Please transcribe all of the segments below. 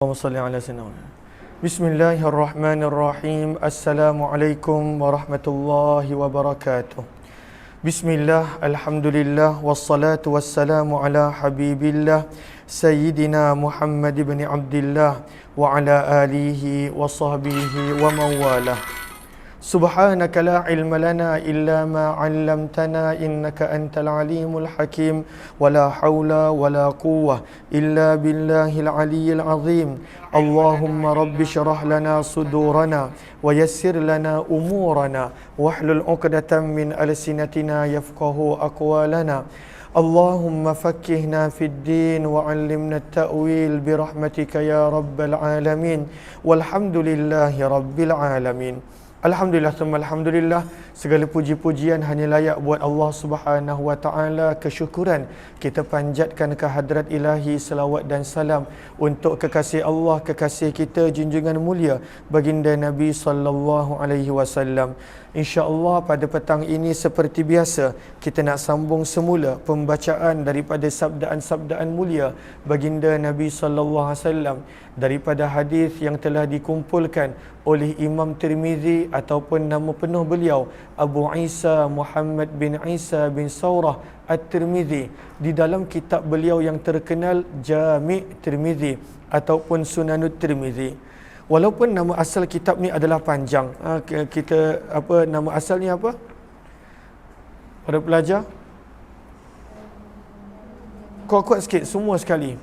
Allahumma salli ala sayyidina. Bismillahirrahmanirrahim. Assalamualaikum warahmatullahi wabarakatuh. Bismillah, alhamdulillah, wassalatu wassalamu ala habibillah Sayyidina Muhammad ibn Abdillah wa ala alihi wa sahbihi wa mawalah. Subhanaka la ilma lana illa ma 'allamtana innaka antal alimul hakim wa la haula wa la quwwah illa billahil aliyyil azim. Allahumma rabbi shrah lana sudurana wa yassir lana umurana wahlul 'uqdatam min alsinatina yafqahu aqwalana. Allahumma fakkihna fid din wa 'allimna at-ta'wil bi rahmatika ya rabbal alamin. Walhamdulillahi rabbil alamin. Alhamdulillah, alhamdulillah, segala puji-pujian hanya layak buat Allah Subhanahu wa taala. Kesyukuran kita panjatkan ke hadrat ilahi, selawat dan salam untuk kekasih Allah, kekasih kita, junjungan mulia baginda Nabi sallallahu alaihi wasallam. InsyaAllah pada petang ini seperti biasa kita nak sambung semula pembacaan daripada sabdaan-sabdaan mulia baginda Nabi sallallahu alaihi wasallam daripada hadis yang telah dikumpulkan oleh Imam Tirmizi ataupun nama penuh beliau Abu Isa Muhammad bin Isa bin Saurah At-Tirmizi di dalam kitab beliau yang terkenal Jami' Tirmizi ataupun Sunanud Tirmizi. Walaupun nama asal kitab ni adalah panjang, kita nama asalnya apa? Para pelajar? Kuat-kuat sikit semua sekali.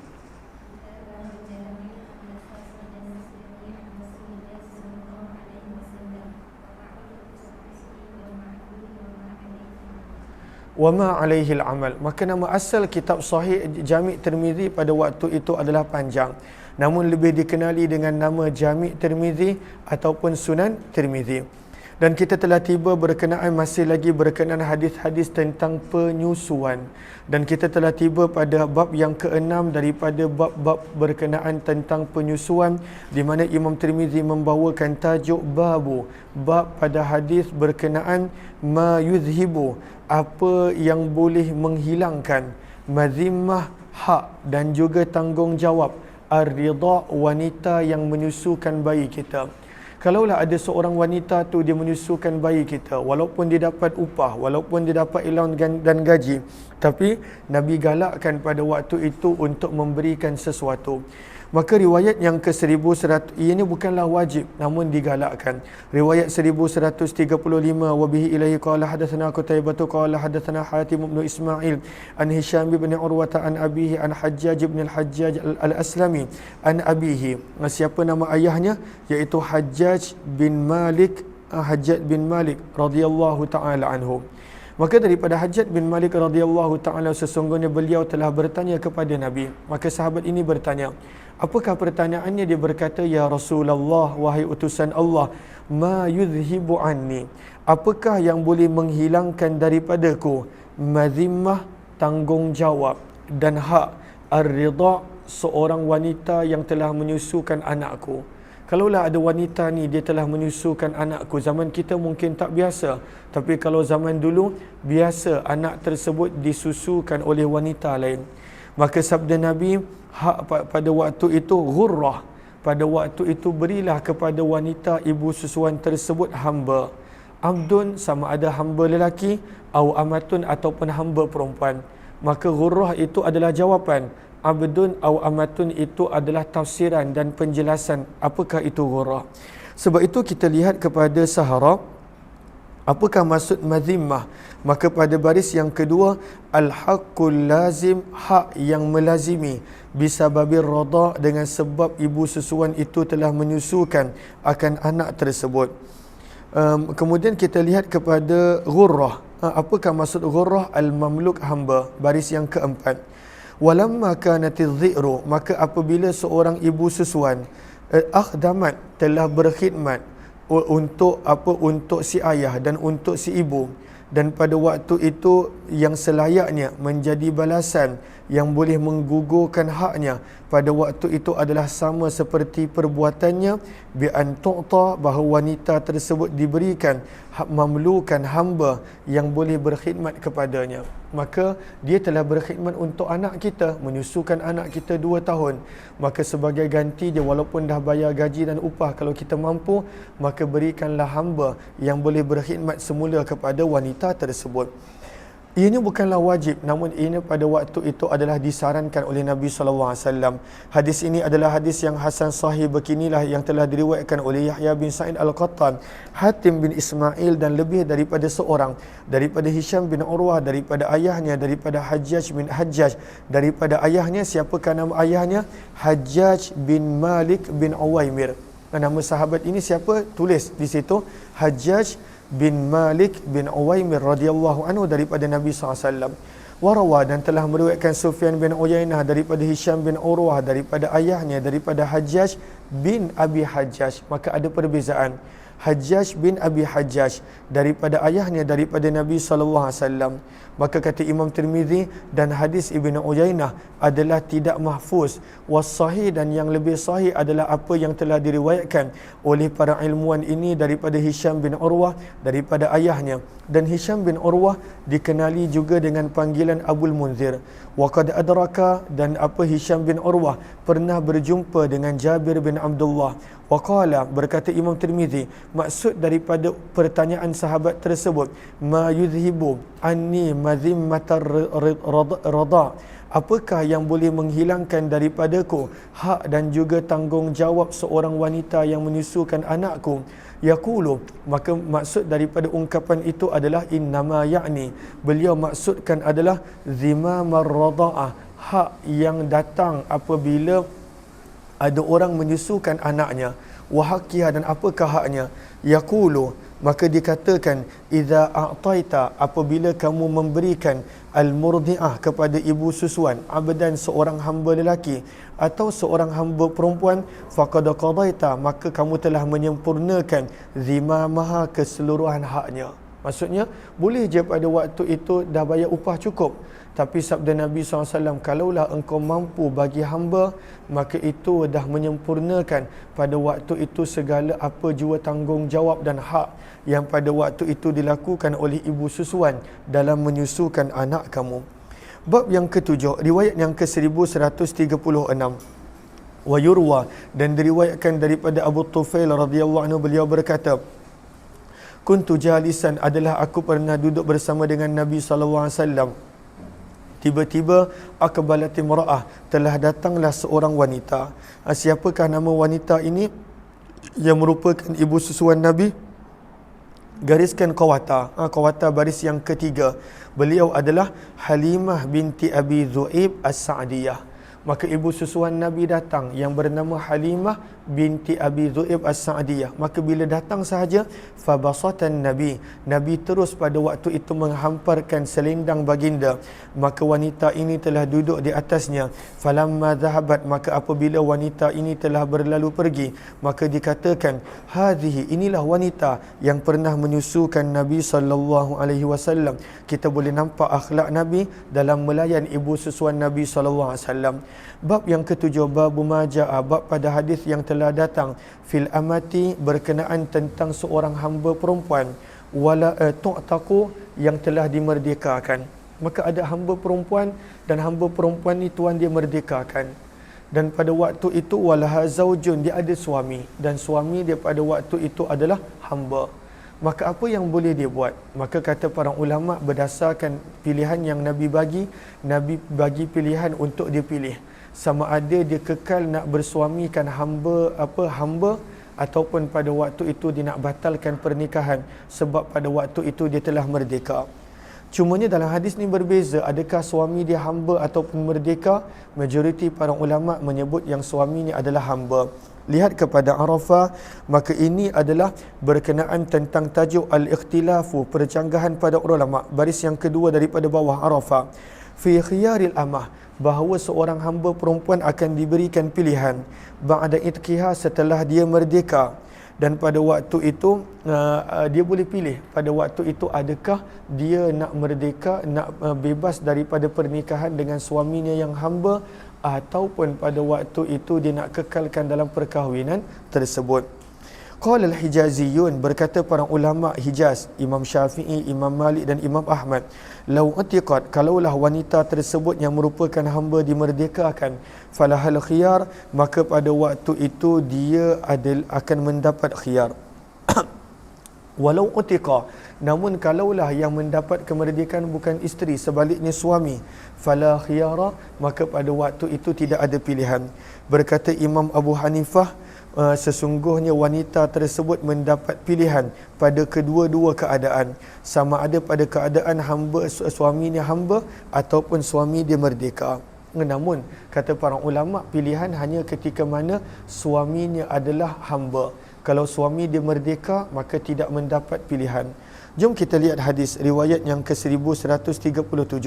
Wa ma alaihil amal. Maka nama asal kitab Sahih Jami' Tirmizi pada waktu itu adalah panjang, namun lebih dikenali dengan nama Jami' Tirmizi ataupun Sunan Tirmizi. Dan kita telah tiba berkenaan, masih lagi berkenaan hadis-hadis tentang penyusuan. Dan kita telah tiba pada bab yang ke-6 daripada bab-bab berkenaan tentang penyusuan, di mana Imam Tirmizi membawakan tajuk babu, bab pada hadis berkenaan ma yuzhibu, apa yang boleh menghilangkan mazimmah, hak dan juga tanggungjawab ar-ridha, wanita yang menyusukan bayi kita. Kalaulah ada seorang wanita tu dia menyusukan bayi kita, walaupun dia dapat upah, walaupun dia dapat allowance dan gaji, tapi Nabi galakkan pada waktu itu untuk memberikan sesuatu. Maka riwayat yang ke-1100, ini bukanlah wajib namun digalakkan. Riwayat 1135, wa bihi ilaihi qala hadatsana Qutaibah qala hadatsana Hatim bin Ismail an Hisham bin Urwah an abihi an Hajjaj bin al-Hajjaj al-Aslami an abihi. Siapa nama ayahnya? Iaitu Hajjaj bin Malik radhiyallahu taala anhu. Maka daripada Hajjaj bin Malik radhiyallahu taala, sesungguhnya beliau telah bertanya kepada Nabi. Maka sahabat ini bertanya, apakah pertanyaannya? Dia berkata, ya Rasulullah, wahai utusan Allah, ma yuzhibu anni, apakah yang boleh menghilangkan daripadaku mazimmah, tanggungjawab dan hak ar-ridha, seorang wanita yang telah menyusukan anakku. Kalaulah ada wanita ni dia telah menyusukan anakku, zaman kita mungkin tak biasa, tapi kalau zaman dulu biasa anak tersebut disusukan oleh wanita lain. Maka sabda Nabi, hak pada waktu itu ghurrah, pada waktu itu berilah kepada wanita ibu susuan tersebut hamba. Abdun sama ada hamba lelaki, au amatun ataupun hamba perempuan. Maka ghurrah itu adalah jawapan, abdun au amatun itu adalah tafsiran dan penjelasan apakah itu ghurrah. Sebab itu kita lihat kepada sahara, apakah maksud mazimmah? Maka pada baris yang kedua, al-haqqul lazim, hak yang melazimi, bisababir radha, dengan sebab ibu susuan itu telah menyusukan akan anak tersebut. Kemudian kita lihat kepada ghurrah, apakah maksud ghurrah? Al-mamluk, hamba. Baris yang keempat, walamma kanatiz zi'ru, maka apabila seorang ibu susuan akhdamat, telah berkhidmat untuk untuk si ayah dan untuk si ibu, dan pada waktu itu yang selayaknya menjadi balasan yang boleh menggugurkan haknya pada waktu itu adalah sama seperti perbuatannya bi an tu'ta, bahawa wanita tersebut diberikan hak mamlukan hamba yang boleh berkhidmat kepadanya. Maka dia telah berkhidmat untuk anak kita, menyusukan anak kita 2 tahun. Maka sebagai ganti dia, walaupun dah bayar gaji dan upah, kalau kita mampu, maka berikanlah hamba yang boleh berkhidmat semula kepada wanita tersebut. Ianya bukanlah wajib, namun ianya pada waktu itu adalah disarankan oleh Nabi SAW. Hadis ini adalah hadis yang hasan sahih beginilah yang telah diriwayatkan oleh Yahya bin Sa'id Al-Qattan, Hatim bin Ismail dan lebih daripada seorang, daripada Hisham bin Urwah, daripada ayahnya, daripada Hajjaj bin Hajjaj, daripada ayahnya. Siapakah nama ayahnya? Hajjaj bin Malik bin Uwaimir. Nama sahabat ini siapa? Tulis di situ, Hajjaj bin Malik bin Uwaimir radhiyallahu anhu, daripada Nabi SAW. Warawa, dan telah meriwayatkan Sufyan bin Uyainah daripada Hisham bin Urwah, daripada ayahnya, daripada Hajjaj bin Abi Hajjaj. Maka ada perbezaan. Hajjaj bin Abi Hajjaj daripada ayahnya, daripada Nabi SAW. Maka kata Imam Tirmizi, dan hadis Ibn Uyainah adalah tidak mahfuz. Was-sahih, dan yang lebih sahih adalah apa yang telah diriwayatkan oleh para ilmuwan ini daripada Hisham bin Urwah, daripada ayahnya. Dan Hisham bin Urwah dikenali juga dengan panggilan Abul Munzir. Wa qad adraka, dan apa Hisham bin Urwah pernah berjumpa dengan Jabir bin Abdullah. Wa qala, berkata Imam Tirmizi, maksud daripada pertanyaan sahabat tersebut, ma yuzhibu anni mazimmatar rada, apakah yang boleh menghilangkan daripadaku hak dan juga tanggungjawab seorang wanita yang menyusukan anakku? Yaqulu, maka maksud daripada ungkapan itu adalah innama ya'ni, beliau maksudkan adalah zimamar rada'ah, hak yang datang apabila ada orang menyusukan anaknya. Wahakiha, dan apakah haknya? Yaqulu, maka dikatakan idza a'taita, apabila kamu memberikan al-murdi'ah kepada ibu susuan, abdan, seorang hamba lelaki atau seorang hamba perempuan, faqad qadaita, maka kamu telah menyempurnakan zimamaha, keseluruhan haknya. Maksudnya boleh je pada waktu itu dah bayar upah cukup, tapi sabda Nabi SAW, kalaulah engkau mampu bagi hamba, maka itu dah menyempurnakan pada waktu itu segala apa jua tanggungjawab dan hak yang pada waktu itu dilakukan oleh ibu susuan dalam menyusukan anak kamu. Bab yang ketujuh, riwayat yang ke-1136. Wa yurwa, dan diriwayatkan daripada Abu Tufail radhiyallahu anhu, beliau berkata, kuntu jalisan, adalah aku pernah duduk bersama dengan Nabi SAW. Tiba-tiba aqbalat imra'ah, telah datanglah seorang wanita. Siapakah nama wanita ini? Yang merupakan ibu susuan Nabi. Gariskan qawata. Qawata baris yang ketiga. Beliau adalah Halimah binti Abi Zu'ib As-Sa'diyah. Maka ibu susuan Nabi datang yang bernama Halimah binti Abi Zu'ib As-Sa'diyah. Maka bila datang sahaja, fabasatan Nabi, Nabi terus pada waktu itu menghamparkan selendang baginda. Maka wanita ini telah duduk di atasnya. Falamma zahabat, maka apabila wanita ini telah berlalu pergi, maka dikatakan, hadhihi, inilah wanita yang pernah menyusukan Nabi SAW. Kita boleh nampak akhlak Nabi dalam melayan ibu susuan Nabi SAW. Bab yang ketujuh, babu maja'a, bab pada hadis yang telah datang fil amati, berkenaan tentang seorang hamba perempuan, wala tu'taqu, yang telah dimerdekakan. Maka ada hamba perempuan, dan hamba perempuan ni tuan dia merdekakan. Dan pada waktu itu walaha zaujun, dia ada suami, dan suami dia pada waktu itu adalah hamba. Maka apa yang boleh dia buat? Maka kata para ulama, berdasarkan pilihan yang Nabi bagi pilihan untuk dia pilih. Sama ada dia kekal nak bersuamikan hamba ataupun pada waktu itu dia nak batalkan pernikahan sebab pada waktu itu dia telah merdeka. Cumanya dalam hadis ni berbeza, adakah suami dia hamba ataupun merdeka? Majoriti para ulama menyebut yang suami ni adalah hamba. Lihat kepada Arafah, maka ini adalah berkenaan tentang tajuk al-ikhtilafu, percanggahan pada ulama. Baris yang kedua daripada bawah Arafah. Fi khiyaril amah, bahawa seorang hamba perempuan akan diberikan pilihan ba'da itqiha, setelah dia merdeka, Dan pada waktu itu dia boleh pilih pada waktu itu adakah dia nak merdeka, nak bebas daripada pernikahan dengan suaminya yang hamba, ataupun pada waktu itu dia nak kekalkan dalam perkahwinan tersebut. Qala al-Hijaziyun, berkata para ulama Hijaz, Imam Syafi'i, Imam Malik dan Imam Ahmad, lau utiqat, kalaulah wanita tersebut yang merupakan hamba dimerdekakan, falahal khiyar, maka pada waktu itu dia akan mendapat khiyar. Walau utiqa, namun kalaulah yang mendapat kemerdekaan bukan isteri, sebaliknya suami, fala khiyara, maka pada waktu itu tidak ada pilihan. Berkata Imam Abu Hanifah, sesungguhnya wanita tersebut mendapat pilihan pada kedua-dua keadaan, sama ada pada keadaan hamba, suaminya hamba ataupun suami dia merdeka. Namun kata para ulama, pilihan hanya ketika mana suaminya adalah hamba. Kalau suami dia merdeka, maka tidak mendapat pilihan. Jom kita lihat hadis riwayat yang ke-1137.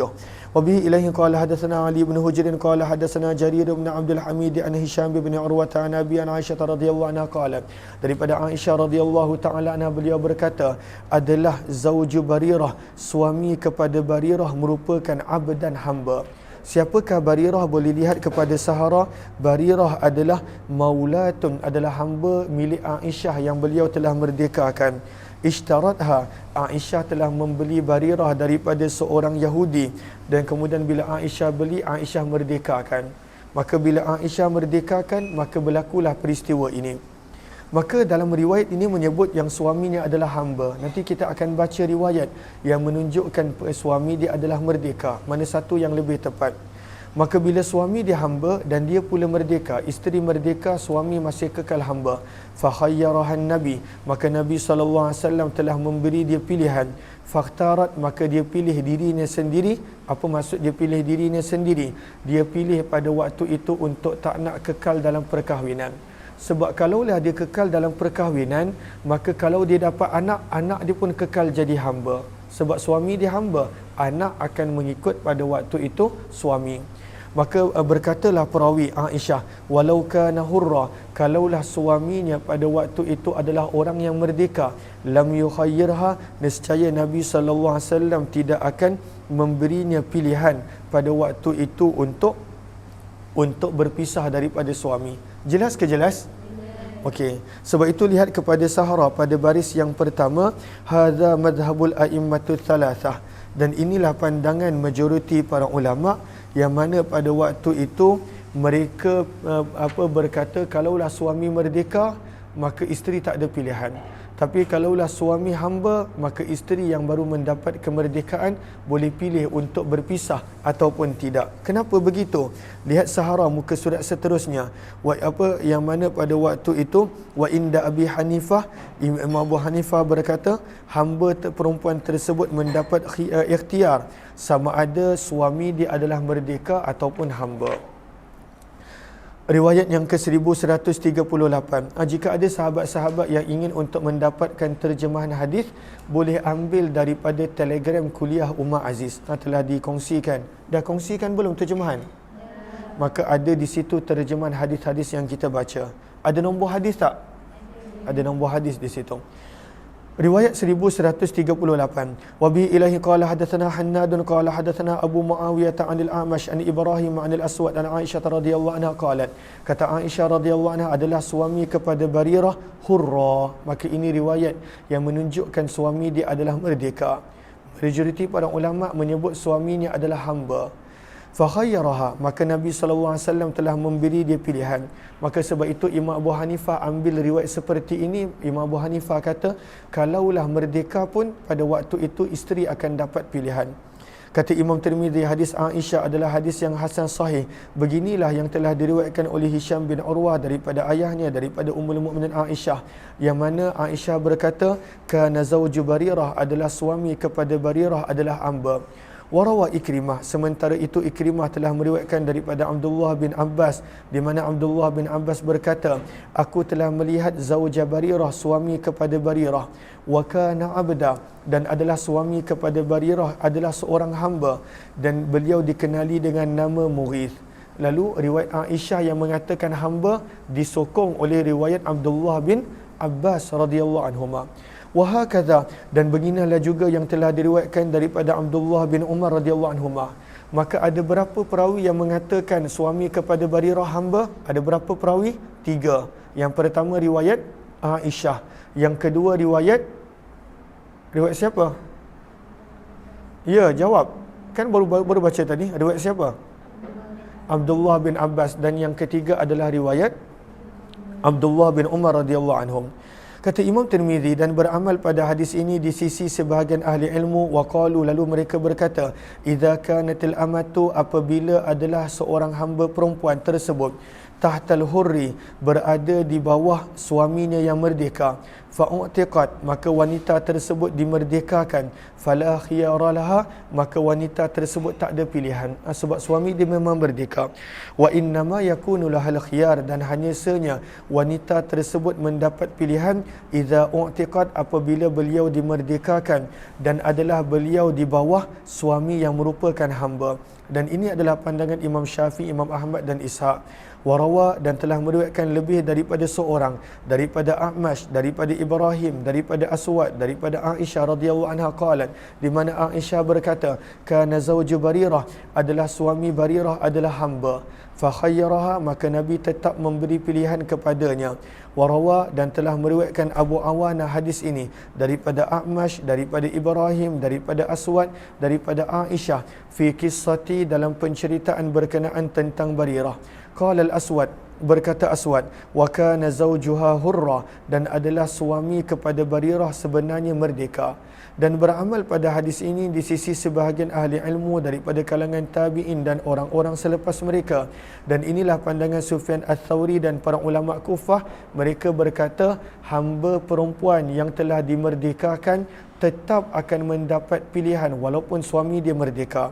Wa bihi ilaihi qala hadatsana Ali bin Hujr qala hadatsana Jarir bin Abdul Hamid an Hisham bin Urwah an Abi Aisyah radhiyallahu anha qalat, daripada Aisyah radhiyallahu taala anha beliau berkata, adalah zauju Barirah, suami kepada Barirah merupakan abdan hamba. Siapakah Barirah? Boleh lihat kepada Sahara. Barirah adalah maulatun, adalah hamba milik Aisyah yang beliau telah merdekakan. Ishtaratha, Aisyah telah membeli Barirah daripada seorang Yahudi, dan kemudian bila Aisyah beli, Aisyah merdekakan. Maka bila Aisyah merdekakan, maka berlakulah peristiwa ini. Maka dalam riwayat ini menyebut yang suaminya adalah hamba. Nanti kita akan baca riwayat yang menunjukkan suami dia adalah merdeka. Mana satu yang lebih tepat? Maka bila suami dia hamba dan dia pula merdeka, isteri merdeka, suami masih kekal hamba. Fa khayyarahan Nabi, maka Nabi SAW telah memberi dia pilihan. Fakhtarat, maka dia pilih dirinya sendiri. Apa maksud dia pilih dirinya sendiri? Dia pilih pada waktu itu untuk tak nak kekal dalam perkahwinan. Sebab kalaulah dia kekal dalam perkahwinan, maka kalau dia dapat anak, anak dia pun kekal jadi hamba. Sebab suami dia hamba, anak akan mengikut pada waktu itu suami. Maka berkatalah perawi Aisyah, walau kana hurra, kalaulah suaminya pada waktu itu adalah orang yang merdeka, lam yukhayyirha, nescaya Nabi SAW tidak akan memberinya pilihan pada waktu itu untuk berpisah daripada suami. Jelas ke jelas? Okey. Sebab itu lihat kepada Sahara pada baris yang pertama, hadza madhhabul a'immatu thalathah, dan inilah pandangan majoriti para ulama yang mana pada waktu itu mereka berkata kalaulah suami merdeka, maka isteri tak ada pilihan. Tapi kalaulah suami hamba, maka isteri yang baru mendapat kemerdekaan boleh pilih untuk berpisah ataupun tidak. Kenapa begitu? Lihat Sahara muka surat seterusnya. Yang mana pada waktu itu, wa inda Abi Hanifah, Imam Abu Hanifah berkata, hamba perempuan tersebut mendapat ikhtiar sama ada suami dia adalah merdeka ataupun hamba. Riwayat yang ke-1138. Jika ada sahabat-sahabat yang ingin untuk mendapatkan terjemahan hadis, boleh ambil daripada Telegram kuliah Umar Aziz. Telah dikongsikan. Dah kongsikan belum terjemahan? Maka ada di situ terjemahan hadis-hadis yang kita baca. Ada nombor hadis tak? Ada nombor hadis di situ. Riwayat 1138. Wa bi ilahi qala hadatsana Hannadun qala hadatsana Abu Muawiyah 'anil A'mash an Ibrahim 'anil Aswad an Aisyah radhiyallahu anha qalat. Kata Aisyah radhiyallahu anha adalah suami kepada Barirah hurra. Maka ini riwayat yang menunjukkan suami dia adalah merdeka. Majoriti para ulama menyebut suaminya adalah hamba. Fa khayyaraha, maka Nabi SAW telah memberi dia pilihan. Maka sebab itu Imam Abu Hanifah ambil riwayat seperti ini. Imam Abu Hanifah kata, kalaulah merdeka pun pada waktu itu isteri akan dapat pilihan. Kata Imam Tirmizi, hadis Aisyah adalah hadis yang hasan sahih. Beginilah yang telah diriwayatkan oleh Hisham bin Urwah daripada ayahnya, daripada Ummul Mukminin Aisyah, yang mana Aisyah berkata, kana zauju Barirah, adalah suami kepada Barirah adalah hamba. Warawa Ikrimah, sementara itu Ikrimah telah meriwayatkan daripada Abdullah bin Abbas, di mana Abdullah bin Abbas berkata, aku telah melihat zauja Barirah, suami kepada Barirah, wa kana abda, dan adalah suami kepada Barirah adalah seorang hamba, dan beliau dikenali dengan nama Mughith. Lalu riwayat Aisyah yang mengatakan hamba disokong oleh riwayat Abdullah bin Abbas radhiyallahu anhuma. Wa hakadha, dan beginilah juga yang telah diriwayatkan daripada Abdullah bin Umar radhiyallahu anhuma. Maka ada berapa perawi yang mengatakan suami kepada Barirah hamba? Ada berapa perawi? 3. Yang pertama riwayat Aisyah. Yang kedua riwayat siapa? Ya, jawab. Kan baru baca tadi. Riwayat siapa? Abdullah bin Abbas. Dan yang ketiga adalah riwayat Abdullah bin Umar radhiyallahu anhum. Kata Imam Tirmizi, dan beramal pada hadis ini di sisi sebahagian ahli ilmu, waqalu, lalu mereka berkata, idza kanatil amatu, apabila adalah seorang hamba perempuan tersebut tahtal hurri, berada di bawah suaminya yang merdeka, fa'utiqat, maka wanita tersebut dimerdekakan, fala khiyara laha, maka wanita tersebut tak ada pilihan, sebab suami dia memang merdeka. Wa innama yakunu lahal khiyar, dan hanya senya wanita tersebut mendapat pilihan idza utiqat, apabila beliau dimerdekakan dan adalah beliau di bawah suami yang merupakan hamba. Dan ini adalah pandangan Imam Syafi'i, Imam Ahmad dan Ishaq. Warawa, dan telah meriwayatkan lebih daripada seorang, daripada A'mash, daripada Ibrahim, daripada Aswad, daripada Aisyah radhiyallahu anha qalat, di mana Aisyah berkata, kana zauju Barirah, adalah suami Barirah adalah hamba, fa khayyaraha, maka Nabi tetap memberi pilihan kepadanya. Warawa, dan telah meriwayatkan Abu Awana hadis ini daripada A'mash, daripada Ibrahim, daripada Aswad, daripada Aisyah fi qissati, dalam penceritaan berkenaan tentang Barirah. Qala al-Aswad, berkata Aswad, wa kana zawjuha hurra, dan adalah suami kepada Barirah sebenarnya merdeka. Dan beramal pada hadis ini di sisi sebahagian ahli ilmu daripada kalangan tabi'in dan orang-orang selepas mereka. Dan inilah pandangan Sufyan Ats-Tsauri dan para ulama Kufah. Mereka berkata hamba perempuan yang telah dimerdekakan tetap akan mendapat pilihan walaupun suami dia merdeka.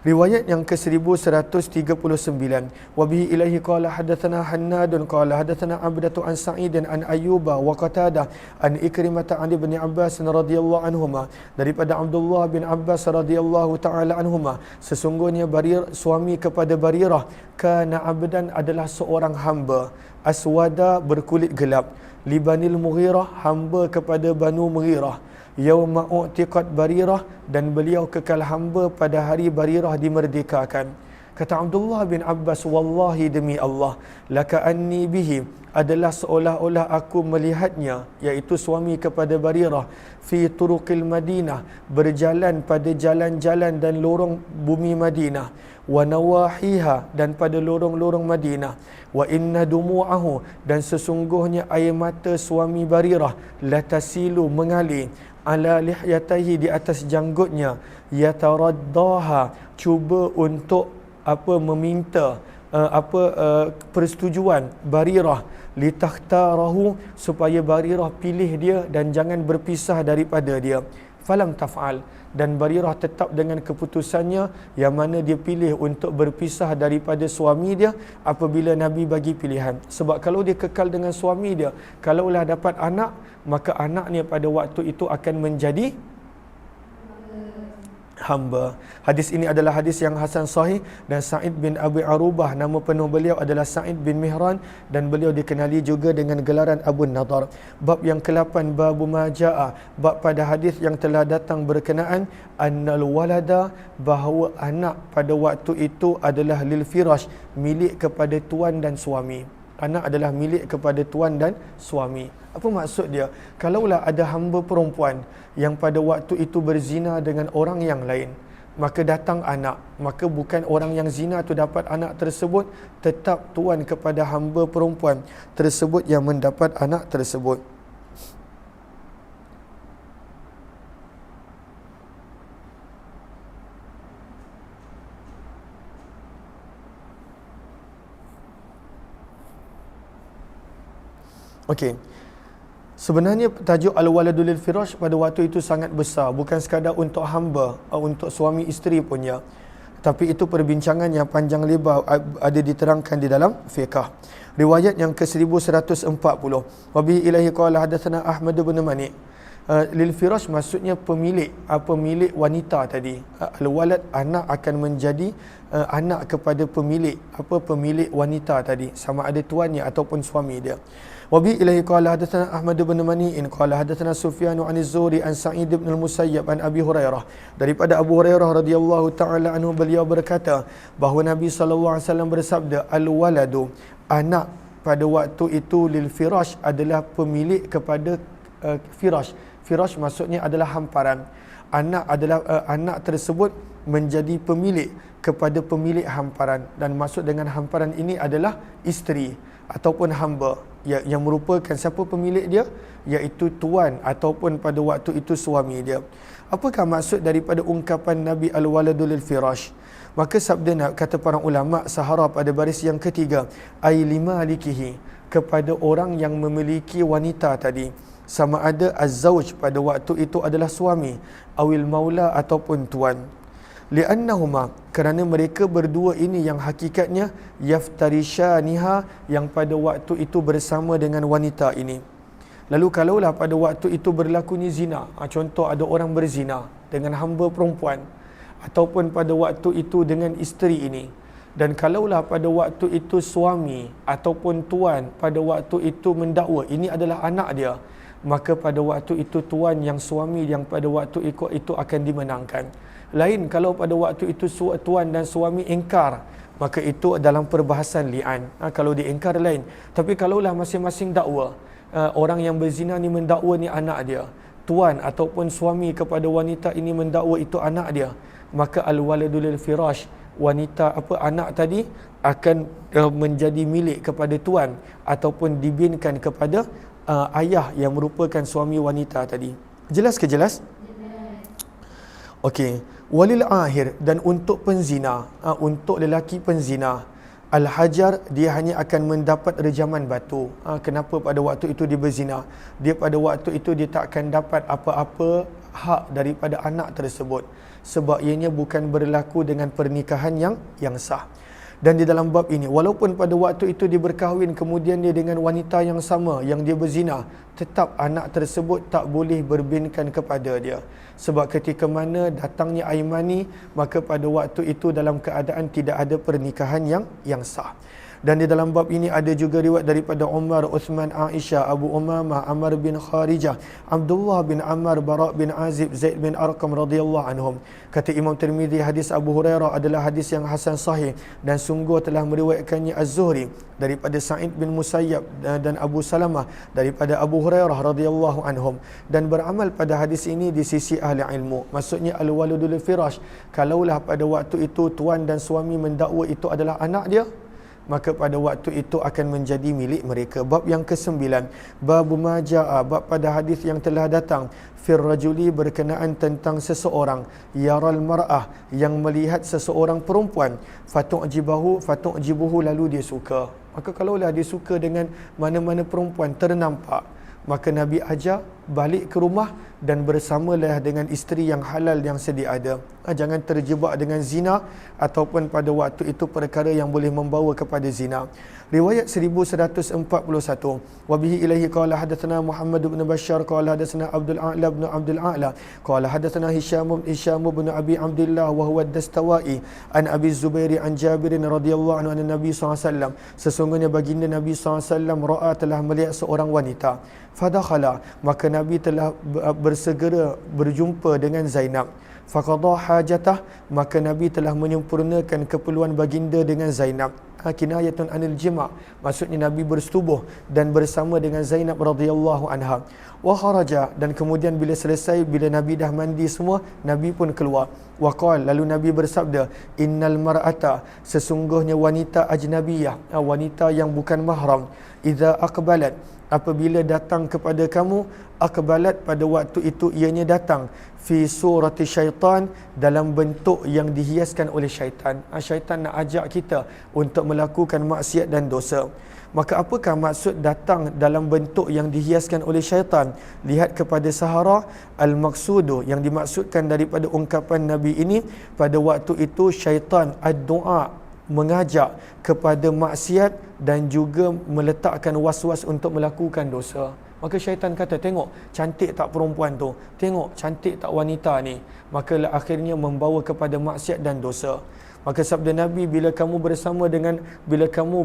Riwayat yang ke-1139, wa bihi ilaihi qala hadatsana Hannadun qala hadatsana Abdatu an Sa'idin an Ayyuba wa Qatadah an Ikrimah an Ibn Abbas radhiyallahu anhuma, daripada Abdullah bin Abbas radhiyallahu taala anhuma, sesungguhnya suami kepada Barirah kana abdan, adalah seorang hamba, aswada, berkulit gelap, libanil Mughirah, hamba kepada Banu Mughirah, yauma u'tiqat Barirah, dan beliau kekal hamba pada hari Barirah dimerdekakan. Kata Abdullah bin Abbas, wallahi demi Allah, laka anni bihi, adalah seolah-olah aku melihatnya, iaitu suami kepada Barirah, fi turuqil Madinah, berjalan pada jalan-jalan dan lorong bumi Madinah, wa nawahiha, dan pada lorong-lorong Madinah, wa inna dumu'ahu, dan sesungguhnya air mata suami Barirah latasilu, mengalir, ala lihyatayhi, di atas janggutnya, yataraddaha, cuba untuk meminta persetujuan Barirah, litahtarahu, supaya Barirah pilih dia dan jangan berpisah daripada dia. Falam taf'al, dan Barirah tetap dengan keputusannya yang mana dia pilih untuk berpisah daripada suami dia apabila Nabi bagi pilihan. Sebab kalau dia kekal dengan suami dia, kalaulah dapat anak, maka anaknya pada waktu itu akan menjadi hamba. Hadis ini adalah hadis yang hasan sahih, dan Sa'id bin Abi Arubah, nama penuh beliau adalah Sa'id bin Mihran, dan beliau dikenali juga dengan gelaran Abu Nadar. Bab yang ke-8, babu maja'a, bab pada hadis yang telah datang berkenaan annal walada, bahawa anak pada waktu itu adalah lil firash, milik kepada tuan dan suami. Anak adalah milik kepada tuan dan suami. Apa maksud dia? Kalaulah ada hamba perempuan yang pada waktu itu berzina dengan orang yang lain, maka datang anak, maka bukan orang yang zina tu dapat anak tersebut, tetap tuan kepada hamba perempuan tersebut yang mendapat anak tersebut. Okey. Sebenarnya tajuk al-waladul lil firash pada waktu itu sangat besar, bukan sekadar untuk hamba, untuk suami isteri punya. Tapi itu perbincangan yang panjang lebar, ada diterangkan di dalam fiqh. Riwayat yang ke-1140. Wa bihi ilahi qala hadatsana Ahmad bin Mani, Lil firash maksudnya pemilik, pemilik wanita tadi. Al-walad, anak akan menjadi anak kepada pemilik, pemilik wanita tadi, sama ada tuannya ataupun suami dia. Wa bi ilahi qala hadatsana Ahmad bin Mani'in qala hadatsana Sufyan an Az-Zuhri an Sa'id bin Al-Musayyab an Abi Hurairah, daripada Abu Hurairah radhiyallahu taala anhu, beliau berkata bahawa Nabi sallallahu alaihi wasallam bersabda, al-waladu, anak pada waktu itu, lil firash, adalah pemilik kepada firash. Firash maksudnya adalah hamparan. Anak adalah anak tersebut menjadi pemilik kepada pemilik hamparan, dan maksud dengan hamparan ini adalah isteri ataupun hamba yang merupakan siapa pemilik dia, iaitu tuan ataupun pada waktu itu suami dia. Apakah maksud daripada ungkapan Nabi al-waladu lil firash? Maka sabda kata para ulama sahara pada baris yang ketiga, ai limalikihi, kepada orang yang memiliki wanita tadi, sama ada az-zawj pada waktu itu adalah suami, awil maula ataupun tuan. Li'annahuma, kerana mereka berdua ini yang hakikatnya yaftarishaniha, yang pada waktu itu bersama dengan wanita ini. Lalu kalaulah pada waktu itu berlakunya zina, contoh ada orang berzina dengan hamba perempuan, ataupun pada waktu itu dengan isteri ini, dan kalaulah pada waktu itu suami ataupun tuan pada waktu itu mendakwa ini adalah anak dia, maka pada waktu itu tuan yang suami yang pada waktu itu akan dimenangkan. Lain kalau pada waktu itu tuan dan suami ingkar, maka itu dalam perbahasan li'an. Kalau diingkar lain. Tapi kalaulah masing-masing dakwa, orang yang berzina ni mendakwa ni anak dia, tuan ataupun suami kepada wanita ini mendakwa itu anak dia, maka al-waladu lil firash, wanita anak tadi akan menjadi milik kepada tuan ataupun dibinkan kepada ayah yang merupakan suami wanita tadi. Jelas ke jelas? Okey. Walil ahir, dan untuk penzina, untuk lelaki penzina, al-hajar, dia hanya akan mendapat rejaman batu. Kenapa pada waktu itu dia berzina? Dia pada waktu itu dia tak akan dapat apa-apa hak daripada anak tersebut, sebab ianya bukan berlaku dengan pernikahan yang sah. Dan di dalam bab ini, walaupun pada waktu itu dia berkahwin, kemudian dia dengan wanita yang sama yang dia berzina, tetap anak tersebut tak boleh berbinkan kepada dia. Sebab ketika mana datangnya air mani, maka pada waktu itu dalam keadaan tidak ada pernikahan yang sah. Dan di dalam bab ini ada juga riwayat daripada Umar, Uthman, Aisyah, Abu Umamah, Ammar bin Kharijah, Abdullah bin Ammar, Bara' bin Azib, Zaid bin Arqam radhiyallahu anhum. Kata Imam Tirmizi, hadis Abu Hurairah adalah hadis yang hasan sahih, dan sungguh telah meriwayatkannya Az-Zuhri daripada Sa'id bin Musayyab dan Abu Salamah daripada Abu Hurairah radhiyallahu anhum, dan beramal pada hadis ini di sisi ahli ilmu. Maksudnya al-waladu lil firash, kalaulah pada waktu itu tuan dan suami mendakwa itu adalah anak dia, maka pada waktu itu akan menjadi milik mereka. Bab yang ke-9, bab maja'a, bab pada hadis yang telah datang, fir rajuli, berkenaan tentang seseorang, yaral mar'ah, yang melihat seseorang perempuan, fatu'jibuhu, lalu dia suka. Maka kalaulah dia suka dengan mana-mana perempuan ternampak, maka Nabi ajar balik ke rumah dan bersamalah dengan isteri yang halal yang sedia ada. Jangan terjebak dengan zina ataupun pada waktu itu perkara yang boleh membawa kepada zina. Riwayat 1141, wabihi ilaihi qala hadatsana Muhammad bin Bashar qala hadatsana Abdul A'la bin Abdul A'la qala hadatsana Hisham bin Abi Abdullah wa huwa ad-Dastawai an Abi Zubair an Jabir radhiyallahu anhu an Nabi SAW, sesungguhnya baginda Nabi SAW ra'a, telah melihat seorang wanita, fadakhala, maka Nabi telah bersegera berjumpa dengan Zainab, faqadha hajatah, maka Nabi telah menyempurnakan keperluan baginda dengan Zainab. Kinayatun anil jima', maksudnya Nabi bersetubuh dan bersama dengan Zainab radhiyallahu anha. Wa kharaja, dan kemudian bila selesai, bila Nabi dah mandi semua, Nabi pun keluar. Wa qala, lalu Nabi bersabda, innal mar'ata, sesungguhnya wanita ajnabiyah, wanita yang bukan mahram, idza aqbalat, apabila datang kepada kamu, aqbalat, pada waktu itu ianya datang, fi surati syaitan, dalam bentuk yang dihiaskan oleh syaitan. Syaitan nak ajak kita untuk melakukan maksiat dan dosa. Maka apakah maksud datang dalam bentuk yang dihiaskan oleh syaitan? Lihat kepada Sahara, al-maqsudu, yang dimaksudkan daripada ungkapan Nabi ini pada waktu itu syaitan ad-du'a, mengajak kepada maksiat dan juga meletakkan was-was untuk melakukan dosa. Maka syaitan kata, tengok cantik tak perempuan tu, tengok cantik tak wanita ni. Maka akhirnya membawa kepada maksiat dan dosa. Maka sabda Nabi, bila kamu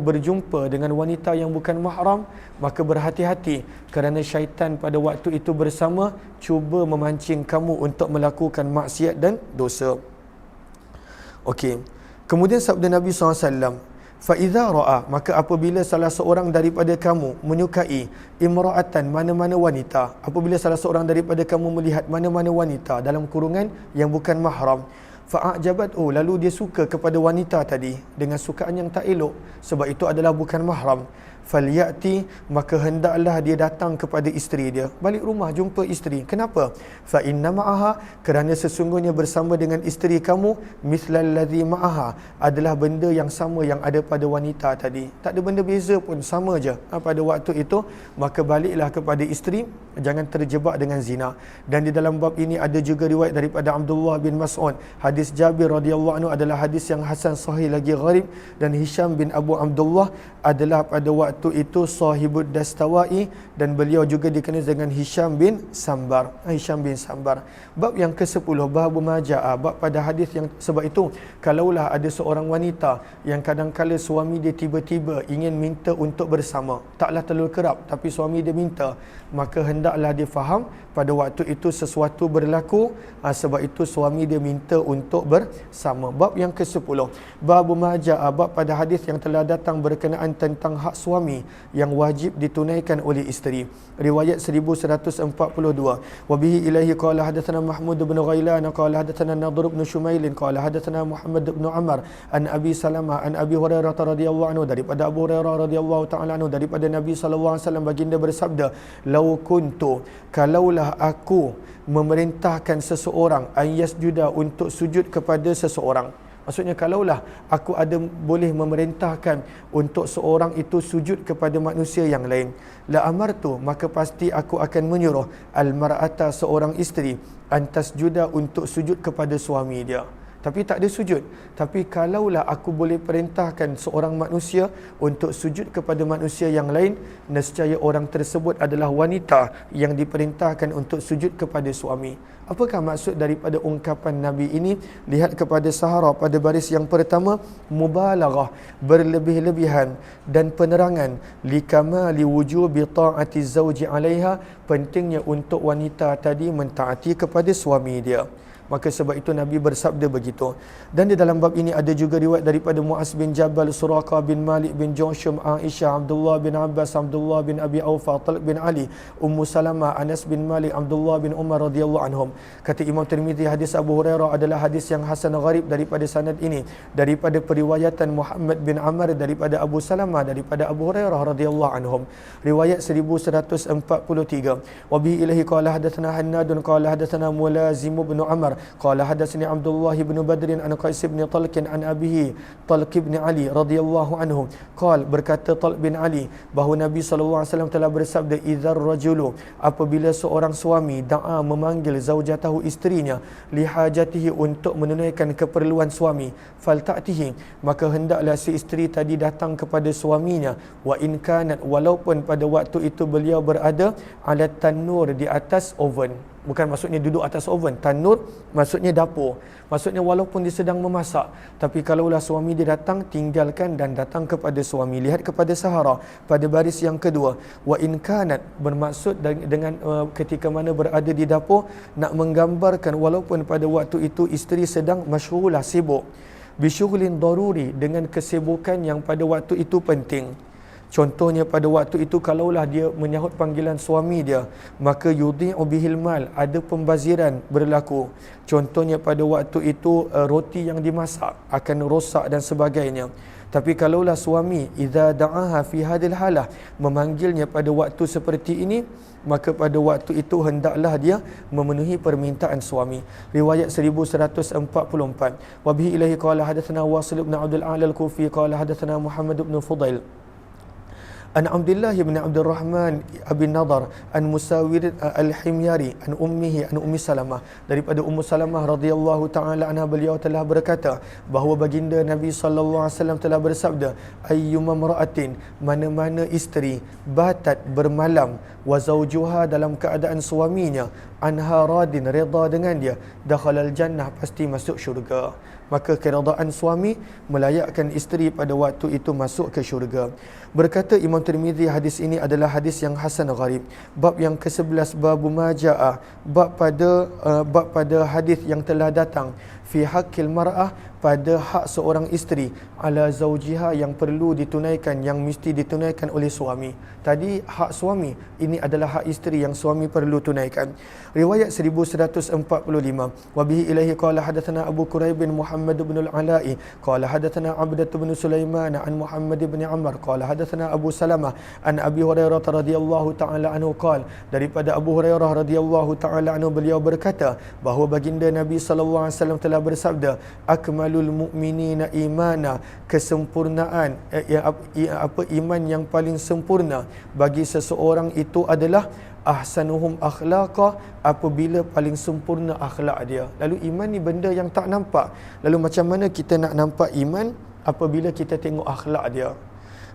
berjumpa dengan wanita yang bukan mahram, maka berhati-hati kerana syaitan pada waktu itu bersama cuba memancing kamu untuk melakukan maksiat dan dosa. Okey. Kemudian sabda Nabi SAW, فَإِذَا رَأَى, maka apabila salah seorang daripada kamu menyukai imra'atan, mana-mana wanita, apabila salah seorang daripada kamu melihat mana-mana wanita dalam kurungan yang bukan mahram, fa'ajabathu, lalu dia suka kepada wanita tadi dengan sukaan yang tak elok, sebab itu adalah bukan mahram, falyati, maka hendaklah dia datang kepada isteri dia, balik rumah jumpa isteri. Kenapa? Fa inna ma'aha, kerana sesungguhnya bersama dengan isteri kamu, mislal ladzi ma'aha, adalah benda yang sama yang ada pada wanita tadi. Tak ada benda beza pun, sama je pada waktu itu. Maka baliklah kepada isteri, jangan terjebak dengan zina. Dan di dalam bab ini ada juga riwayat daripada Abdullah bin Mas'ud. Hadis Jabir radhiyallahu anhu adalah hadis yang hasan sahih lagi gharib, dan Hisham bin Abu Abdullah adalah pada waktu itu sahibud dastawai, dan beliau juga dikenal dengan Hisham bin Sambar. Bab yang ke-10, bab majaa, bab pada hadis yang, sebab itu kalaulah ada seorang wanita yang kadang-kala suami dia tiba-tiba ingin minta untuk bersama, taklah terlalu kerap tapi suami dia minta, maka hendaklah dia faham pada waktu itu sesuatu berlaku, sebab itu suami dia minta untuk bersama. Bab yang ke-10, bab majaa, bab pada hadis yang telah datang berkenaan tentang hak suami yang wajib ditunaikan oleh isteri. Riwayat 1142. Wa bihi ilaihi qala hadatsana Mahmud bin Ghailan qala hadatsana Nadhr bin Shumail qala hadatsana Muhammad bin Amr an Abi Salamah an Abi Hurairah radhiyallahu anhu, daripada Abu Hurairah radhiyallahu taala anhu, daripada Nabi sallallahu alaihi wasallam, baginda bersabda, "Lau kuntu, kalaulah aku memerintahkan seseorang an yasjuda, untuk sujud kepada seseorang." Maksudnya kalaulah aku boleh memerintahkan untuk seorang itu sujud kepada manusia yang lain, la amartu, maka pasti aku akan menyuruh al-mar'ata, seorang isteri, antas juda, untuk sujud kepada suami dia. Tapi tak ada sujud. Tapi kalaulah aku boleh perintahkan seorang manusia untuk sujud kepada manusia yang lain, nescaya orang tersebut adalah wanita yang diperintahkan untuk sujud kepada suami. Apakah maksud daripada ungkapan Nabi ini? Lihat kepada Sahara pada baris yang pertama, mubalaghah, berlebih-lebihan dan penerangan, likamali wujubi ta'ati zawji 'alaiha, pentingnya untuk wanita tadi mentaati kepada suami dia. Maka sebab itu Nabi bersabda begitu. Dan di dalam bab ini ada juga riwayat daripada Muaz bin Jabal, Suraqah bin Malik bin Jushum, Aisyah, Abdullah bin Abbas, Abdullah bin Abi Aufa, Talq bin Ali, Ummu Salamah, Anas bin Malik, Abdullah bin Umar radhiyallahu anhum. Kata Imam Tirmizi, hadis Abu Hurairah adalah hadis yang hasan gharib daripada sanad ini, daripada periwayatan Muhammad bin Amr daripada Abu Salamah daripada Abu Hurairah radhiyallahu anhum. Riwayat 1143. Wa bihi ilahi qala hadatsana Hannadun qala hadatsana Mulazim bin Amr qala hadatsani Abdullah bin Badr an Qais bin Talq an abihi Talq bin Ali radhiyallahu anhu qala, berkata Talq bin Ali bahawa Nabi sallallahu alaihi wasallam telah bersabda, idzar rajulu, apabila seorang suami da'a, memanggil zaujatahu, isterinya, lihajatihi, untuk menunaikan keperluan suami, falta'tihi, maka hendaklah si isteri tadi datang kepada suaminya, wa in kanat, walaupun pada waktu itu beliau berada ala tanur, di atas oven. Bukan maksudnya duduk atas oven. Tanur maksudnya dapur. Maksudnya walaupun dia sedang memasak, tapi kalaulah suami dia datang, tinggalkan dan datang kepada suami. Lihat kepada Sahara pada baris yang kedua. Wa in kanat, bermaksud dengan ketika mana berada di dapur, nak menggambarkan walaupun pada waktu itu isteri sedang masyghulah, sibuk, bisyughlin daruri, dengan kesibukan yang pada waktu itu penting. Contohnya pada waktu itu kalaulah dia menyahut panggilan suami dia, maka yudhi'u bihil mal, ada pembaziran berlaku. Contohnya pada waktu itu roti yang dimasak akan rosak dan sebagainya. Tapi kalaulah suami idza da'aha fi hadil halah, memanggilnya pada waktu seperti ini, maka pada waktu itu hendaklah dia memenuhi permintaan suami. Riwayat 1144. Wa bihi ilahi qala hadatsana Wasil bin Abdul A'la al-Kufi qala hadatsana Muhammad bin Fudail An Abdullah bin Abdul Rahman bin Nadar an Musawir al-Himyari an Ummi Salamah, daripada Ummu Salamah radhiyallahu taala anha, beliau telah berkata bahawa baginda Nabi sallallahu alaihi wasallam telah bersabda, ayyuma mar'atin, mana-mana isteri batat bermalam wa zawjuha, dalam keadaan suaminya anha radin, redha dengan dia, dakhalal jannah, pasti masuk syurga. Maka keredaan suami melayakkan isteri pada waktu itu masuk ke syurga. Berkata Imam Tirmizi, hadis ini adalah hadis yang hasan gharib. Bab yang ke-11, babu majaa, bab pada hadis yang telah datang fi haqqil mar'ah, pada hak seorang isteri ala zaujiha, yang perlu ditunaikan, yang mesti ditunaikan oleh suami. Tadi hak suami, ini adalah hak isteri yang suami perlu tunaikan. Riwayat 1145, wa bihi ilaihi qala hadatsana Abu Quraib bin Muhammad bin al-Ala'i qala hadatsana Abdah bin Sulaiman an Muhammad bin Amr qala hadatsana Abu Salamah an Abi Hurairah radhiyallahu taala anhu qala, daripada Abu Hurairah radhiyallahu taala anhu, beliau berkata bahawa baginda Nabi sallallahu alaihi wasallam telah bersabda, akmalul mu'minina imana, kesempurnaan iman yang paling sempurna bagi seseorang itu adalah ahsanuhum akhlaqa, apabila paling sempurna akhlak dia. Lalu iman ni benda yang tak nampak. Lalu macam mana kita nak nampak iman? Apabila kita tengok akhlak dia.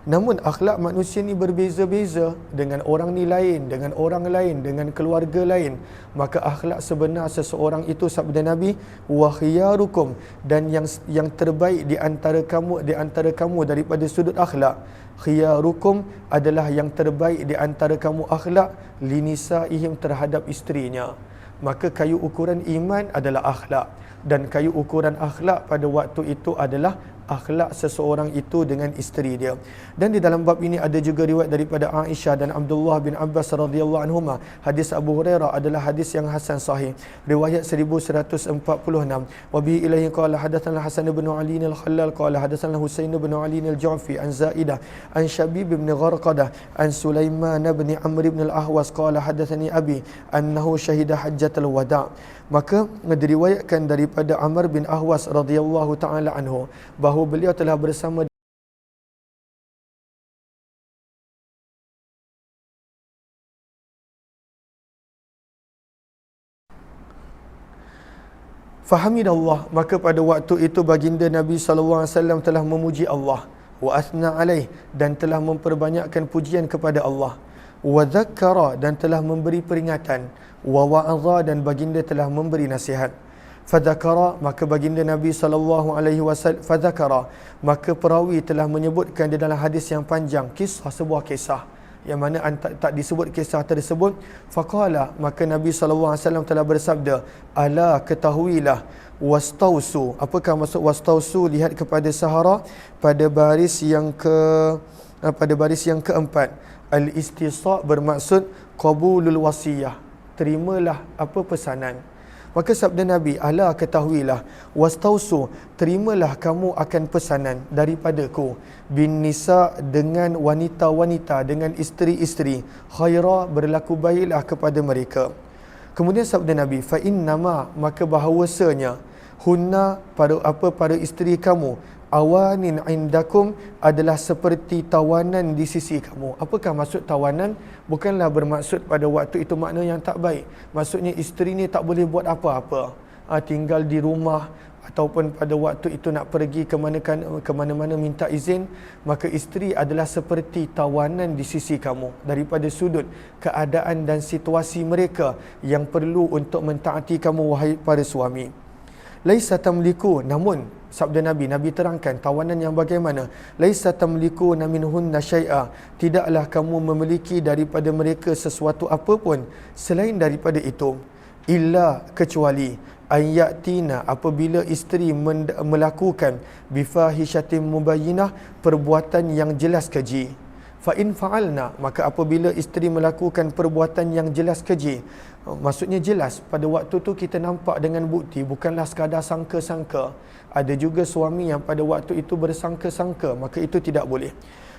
Namun akhlak manusia ni berbeza-beza, dengan orang ni lain, dengan orang lain, dengan keluarga lain. Maka akhlak sebenar seseorang itu, sabda Nabi, wa khiyarukum, dan yang terbaik di antara kamu daripada sudut akhlak, khiyarukum adalah yang terbaik di antara kamu akhlak, linisaihim, terhadap isterinya. Maka kayu ukuran iman adalah akhlak, dan kayu ukuran akhlak pada waktu itu adalah akhlak seseorang itu dengan isteri dia. Dan di dalam bab ini ada juga riwayat daripada Aisyah dan Abdullah bin Abbas radhiyallahu anhuma. Hadis Abu Hurairah adalah hadis yang hasan sahih. Riwayat 1146. Wa bi ilaihi qala hadatsana Hasan bin Ali al-Khallal qala hadatsana Husain bin Ali al-Ju'fi an Zaidah an Shabib bin Gharqadah an Sulaiman bin Amr bin al-Ahwas qala hadatsani abi annahu syahida hajjatul wada'. Maka diriwayatkan daripada Amr bin Ahwas radhiyallahu taala anhu bahawa beliau telah bersama fahamidallah, maka pada waktu itu baginda Nabi sallallahu alaihi wasallam telah memuji Allah, wa athna alaih, dan telah memperbanyakkan pujian kepada Allah, wa dzakkara, dan telah memberi peringatan, wa wa'adha, dan baginda telah memberi nasihat. Fadzakara, maka baginda Nabi sallallahu alaihi wasallam, fadzakara, maka perawi telah menyebutkan di dalam hadis yang panjang kisah, sebuah kisah yang mana tak disebut kisah tersebut. Faqala, maka Nabi sallallahu alaihi wasallam telah bersabda, ala, ketahuilah, wastausu. Apakah maksud wastausu? Lihat kepada Sahara pada baris yang keempat. Al-istisqa bermaksud qabulul wasiyah, terimalah pesanan. Maka sabda Nabi, ala, ketahuilah, wastausu, terimalah kamu akan pesanan daripadaku, bin nisa, dengan wanita-wanita, dengan isteri-isteri, khaira, berlaku baiklah kepada mereka. Kemudian sabda Nabi, fa innama, maka bahawasanya, hunna, para isteri kamu, awanin indakum, adalah seperti tawanan di sisi kamu. Apakah maksud tawanan? Bukanlah bermaksud pada waktu itu makna yang tak baik. Maksudnya isteri ni tak boleh buat apa-apa, tinggal di rumah, ataupun pada waktu itu nak pergi ke mana-mana minta izin. Maka isteri adalah seperti tawanan di sisi kamu daripada sudut keadaan dan situasi mereka yang perlu untuk mentaati kamu, wahai para suami. Laisa tamliku, namun sabda Nabi terangkan tawanan yang bagaimana. Laisa tamliku minhunna syai'a, tidaklah kamu memiliki daripada mereka sesuatu apapun selain daripada itu, illa, kecuali, ayatina, apabila isteri melakukan bifahishatin mubayyinah, perbuatan yang jelas keji. Fa in fa'alna, maka apabila isteri melakukan perbuatan yang jelas keji, maksudnya jelas, pada waktu tu kita nampak dengan bukti, bukanlah sekadar sangka-sangka. Ada juga suami yang pada waktu itu bersangka-sangka, maka itu tidak boleh.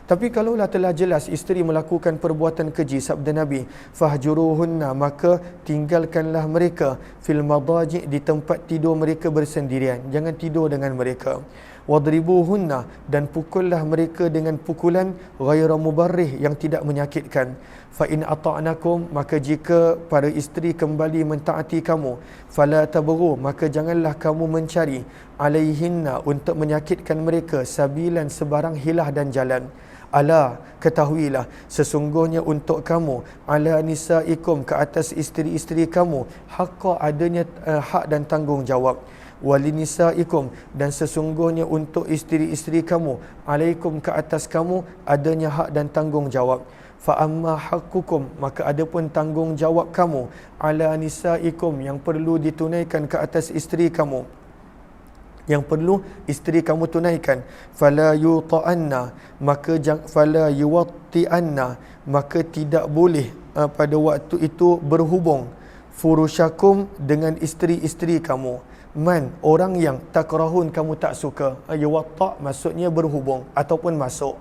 Tapi kalaulah telah jelas isteri melakukan perbuatan keji, sabda Nabi, fahjuruhunna, maka tinggalkanlah mereka, fil madaji', di tempat tidur mereka bersendirian, jangan tidur dengan mereka. wadribuhunna, dan pukullah mereka dengan pukulan ghaira mubarrih, yang tidak menyakitkan. Fa in ata'nakum, maka jika para isteri kembali mentaati kamu, fala tabghu, maka janganlah kamu mencari alaihinna, untuk menyakitkan mereka, sabilan, sebarang hilah dan jalan. Ala, ketahuilah, sesungguhnya untuk kamu, ala nisaikum, ke atas isteri-isteri kamu, haqqa, adanya hak dan tanggungjawab. Walinisaikum, dan sesungguhnya untuk isteri-isteri kamu, alaikum, ke atas kamu, adanya hak dan tanggungjawab. Fa amma haqqukum, maka adapun tanggungjawab kamu, ala nisaikum, yang perlu ditunaikan ke atas isteri kamu, yang perlu isteri kamu tunaikan, fala yuta'anna, maka fala yuwatti'anna, maka tidak boleh pada waktu itu berhubung, furushakum, dengan isteri-isteri kamu, man, orang yang takrahun, kamu tak suka. Yuwatta' maksudnya berhubung ataupun masuk.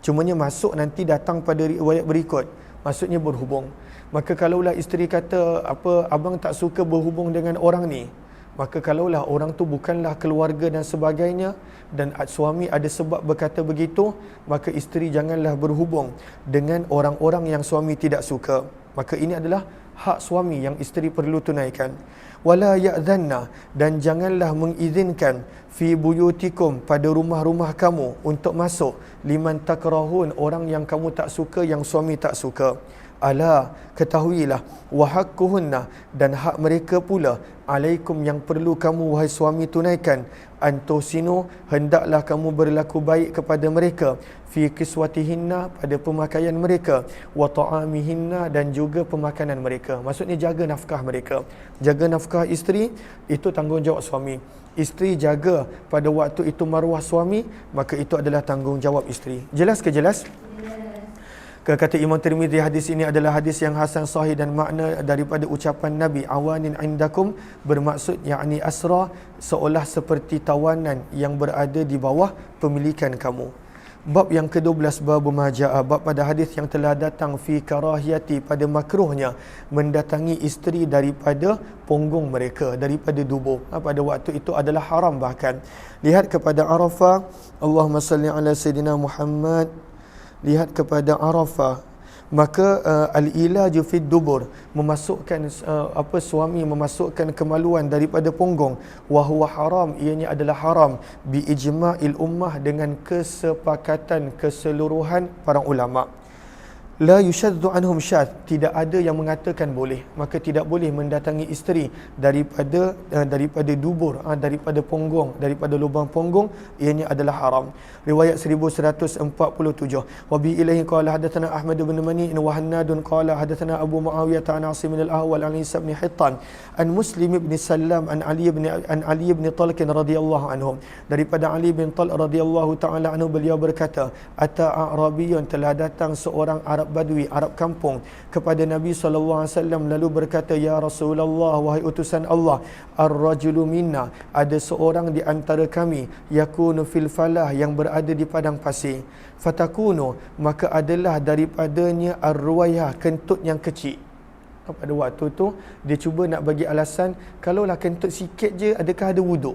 Cumanya masuk nanti datang pada riwayat berikut, maksudnya berhubung. Maka kalaulah isteri kata, abang tak suka berhubung dengan orang ni, maka kalaulah orang tu bukanlah keluarga dan sebagainya, dan suami ada sebab berkata begitu, maka isteri janganlah berhubung dengan orang-orang yang suami tidak suka. Maka ini adalah hak suami yang isteri perlu tunaikan. Wala ya'dhanna, dan janganlah mengizinkan, fi buyutikum, pada rumah-rumah kamu, untuk masuk, liman takrahun, orang yang kamu tak suka, yang suami tak suka. Ala, ketahuilah, wa haqquhunna, dan hak mereka pula, alaikum, yang perlu kamu wahai suami tunaikan, antusinu, hendaklah kamu berlaku baik kepada mereka, fi kiswatihinna, pada pemakaian mereka, wa ta'amihinna, dan juga pemakanan mereka. Maksudnya jaga nafkah mereka. Jaga nafkah isteri, itu tanggungjawab suami. Isteri jaga pada waktu itu maruah suami, maka itu adalah tanggungjawab isteri. Jelas ke jelas? Kata Imam Tirmizi, hadis ini adalah hadis yang hasan sahih, dan makna daripada ucapan Nabi, awanin indakum, bermaksud yakni asra, seolah seperti tawanan yang berada di bawah pemilikan kamu. Bab yang ke-12, bab maja'a, bab pada hadis yang telah datang, fi karahiyati, pada makruhnya mendatangi isteri daripada punggung mereka, daripada dubur. Pada waktu itu adalah haram bahkan. Lihat kepada Arafah, Allahumma salli ala Sayyidina Muhammad. Lihat kepada Arafah, maka al-ilaju fid dubur, memasukkan suami memasukkan kemaluan daripada punggung, wa huwa haram, ianya adalah haram, bi ijma'il ummah, dengan kesepakatan keseluruhan para ulama. La yushaddu anhum syadh, tidak ada yang mengatakan boleh. Maka tidak boleh mendatangi isteri daripada dubur, daripada punggung, daripada lubang punggung, ianya adalah haram. Riwayat 1147. Wa bi ilaihi qala hadatsana Ahmad bin Mani wa Hannadun qala hadatsana Abu Muawiyah an Asim bin al-Ahwal an Isa bin Hittan an Muslim bin Sallam an Ali bin Talq radhiyallahu anhum. Daripada Ali bin Talq radhiyallahu taala anhu, beliau berkata, ata a'rabiyyun, telah datang seorang Arab Badui, Arab kampung, kepada Nabi SAW, lalu berkata, ya Rasulullah, wahai utusan Allah, ar-rajulu minna, ada seorang di antara kami, yakunu fil falah, yang berada di padang pasir, fatakunu, maka adalah daripadanya ar-ruwayah, kentut yang kecil. Pada waktu tu dia cuba nak bagi alasan, kalaulah kentut sikit je, adakah ada wuduk?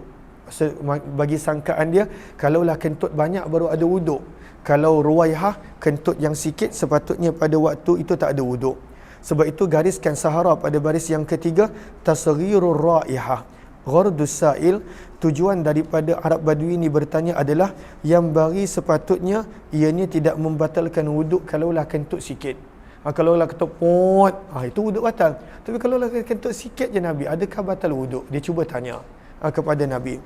Bagi sangkaan dia, kalaulah kentut banyak baru ada wuduk. Kalau ruwaihah, kentut yang sikit, sepatutnya pada waktu itu tak ada wuduk. Sebab itu gariskan sahara pada baris yang ketiga, tasghirur raihah. Ghardus sa'il, tujuan daripada Arab Badui ini bertanya adalah, yang bagi sepatutnya ianya tidak membatalkan wuduk kalaulah kentut sikit. Kalaulah kentut pot, itu wuduk batal. Tapi kalaulah kentut sikit je Nabi, adakah batal wuduk? Dia cuba tanya kepada Nabi.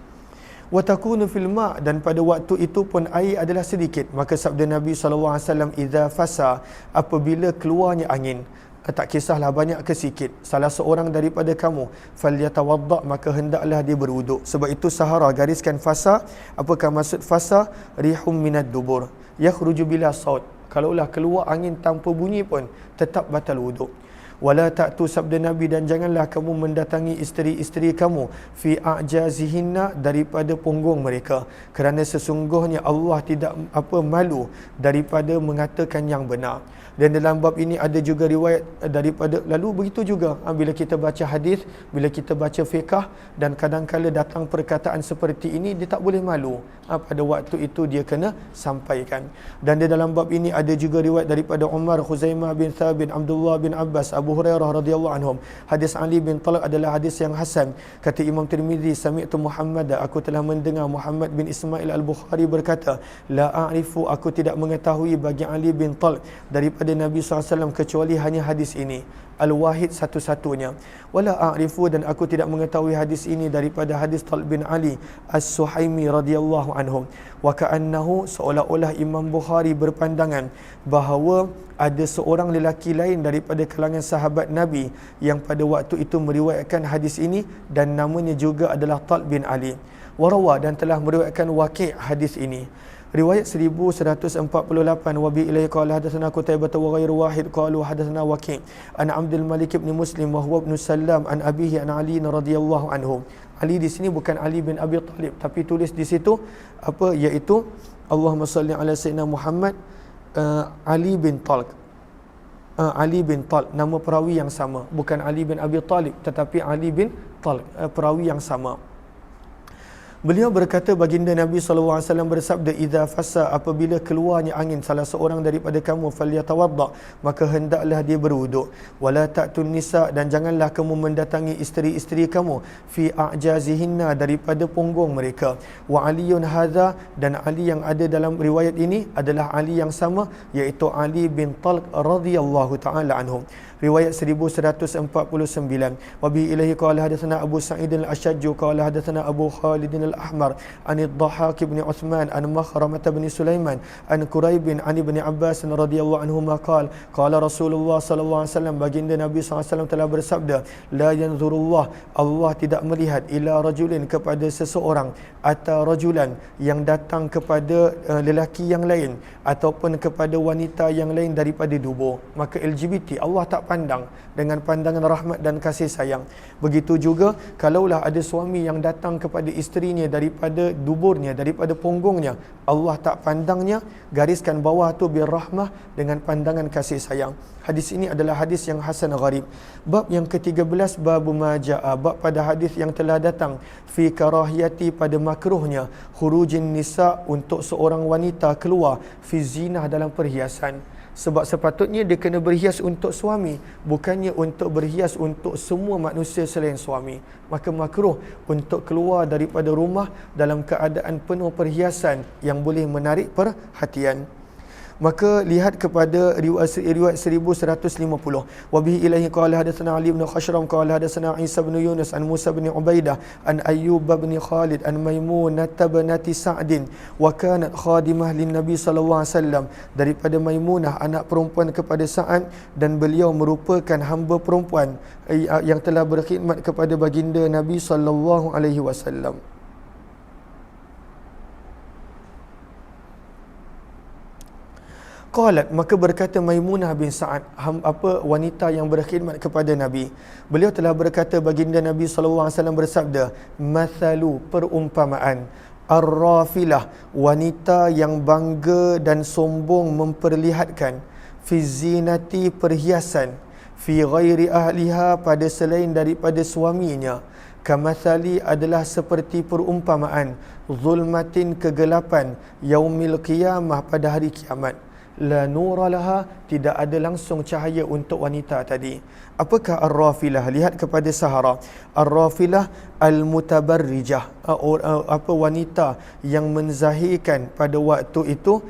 Wa takunu fil ma', dan pada waktu itu pun air adalah sedikit. Maka sabda Nabi SAW, idza fasa, apabila keluarnya angin, tak kisahlah banyak ke sikit, salah seorang daripada kamu, falyatawadda', maka hendaklah dia berwuduk. Sebab itu sahara gariskan fasa. Apakah maksud fasa? Rihum minad dubur yakhruju bila saut, kalaulah keluar angin tanpa bunyi pun tetap batal wuduk. Wala ta'tu sabda Nabi, dan janganlah kamu mendatangi isteri-isteri kamu fi a'jazihinna, daripada punggung mereka, kerana sesungguhnya Allah tidak malu daripada mengatakan yang benar. Dan dalam bab ini ada juga riwayat daripada, lalu begitu juga bila kita baca hadis, bila kita baca fiqh, dan kadang-kala datang perkataan seperti ini, dia tak boleh malu. Pada waktu itu dia kena sampaikan. Dan di dalam bab ini ada juga riwayat daripada Umar, Khuzaimah bin Thabit, Abdullah bin Abbas, Abu Hurairah radhiyallahu anhum. Hadis Ali bin Talq adalah hadis yang hasan. Kata Imam Tirmizi, sami'tu Muhammad, aku telah mendengar Muhammad bin Ismail al-Bukhari berkata, la a'rifu, aku tidak mengetahui bagi Ali bin Talq daripada Nabi SAW kecuali hanya hadis ini, al-wahid, satu-satunya. Wala a'rifu, dan aku tidak mengetahui hadis ini daripada hadis Talq bin Ali As-Suhaimi radhiyallahu anhum. Wa ka'annahu, seolah-olah Imam Bukhari berpandangan bahawa ada seorang lelaki lain daripada kalangan sahabat Nabi yang pada waktu itu meriwayatkan hadis ini, dan namanya juga adalah Talq bin Ali. Warawa, dan telah meriwayatkan Waqi' hadis ini. Riwayat 1148, wa bi ilaihi qala hadatsana Qutaibah wa ghairu wahid qalu hadatsana Waqi' an Abdul Malik bin Muslim wa huwa ibn Sallam an abihi an Ali radhiyallahu anhu. Ali di sini bukan Ali bin Abi Talib, tapi tulis di situ iaitu Allahumma salli ala sayyidina Muhammad, Ali bin Talq. Ali bin Talq, nama perawi yang sama, bukan Ali bin Abi Talib, tetapi Ali bin Talq, perawi yang sama. Beliau berkata, baginda Nabi SAW bersabda, idza fasa, apabila keluarnya angin salah seorang daripada kamu, falyatawadda, maka hendaklah dia berwuduk. Wala ta'tun nisa, dan janganlah kamu mendatangi isteri-isteri kamu fi a'jazihinna, daripada punggung mereka. Wa aliyun hadza, dan Ali yang ada dalam riwayat ini adalah Ali yang sama, iaitu Ali bin Talq radhiyallahu taala anhu. Riwayat 1149. Wa bi ilaihi qala hadatsana Abu Sa'id al-Ashajj qala hadatsana Abu Khalid al-Ahmar an ad-Dhahhak bin Uthman an Makhramah bin Sulaiman an Quraib an Ibn Abbas radhiyallahu anhuma qala Rasulullah sallallahu alaihi wasallam, baginda Nabi sallallahu alaihi wasallam telah bersabda, la yanzurullah, Allah tidak melihat, ila rajulin, kepada seseorang, atau rajulan, yang datang kepada lelaki yang lain ataupun kepada wanita yang lain daripada dubur. Maka LGBT Allah tak pandang dengan pandangan rahmat dan kasih sayang. Begitu juga kalaulah ada suami yang datang kepada isterinya daripada duburnya, daripada punggungnya, Allah tak pandangnya, gariskan bawah tu birrahmah, dengan pandangan kasih sayang. Hadis ini adalah hadis yang hasan gharib. Bab yang ke-13, bab maja'a, bab pada hadis yang telah datang fi karahiyati, pada makruhnya khurujin nisa, untuk seorang wanita keluar fi zinah, dalam perhiasan. Sebab sepatutnya dia kena berhias untuk suami, bukannya untuk berhias untuk semua manusia selain suami. Maka makruh untuk keluar daripada rumah dalam keadaan penuh perhiasan yang boleh menarik perhatian. Maka lihat kepada riwayat 1150. Wa bihi ilaihi qala hadatsana Ali bin Khashram qala hadatsana Isa bin Yunus an Musa bin Ubaidah an Ayyub bin Khalid an Maimunah binti Sa'd wa kanat khadimah lin Nabi sallallahu alaihi wasallam, daripada Maimunah, anak perempuan kepada Sa'ad, dan beliau merupakan hamba perempuan yang telah berkhidmat kepada baginda Nabi sallallahu alaihi wasallam. Qalat, maka berkata Maimunah bin Sa'ad, wanita yang berkhidmat kepada Nabi, beliau telah berkata, baginda Nabi SAW bersabda, mathalu, perumpamaan, ar-rafilah, wanita yang bangga dan sombong memperlihatkan, fi zinati, perhiasan, fi ghairi ahliha, pada selain daripada suaminya, kamathali, adalah seperti perumpamaan, zulmatin, kegelapan, yaumil qiyamah, pada hari kiamat, la nura laha, tidak ada langsung cahaya untuk wanita tadi. Apakah ar-rafilah? Lihat kepada Sahara. Ar-rafilah al-mutabarrijah, wanita yang menzahirkan pada waktu itu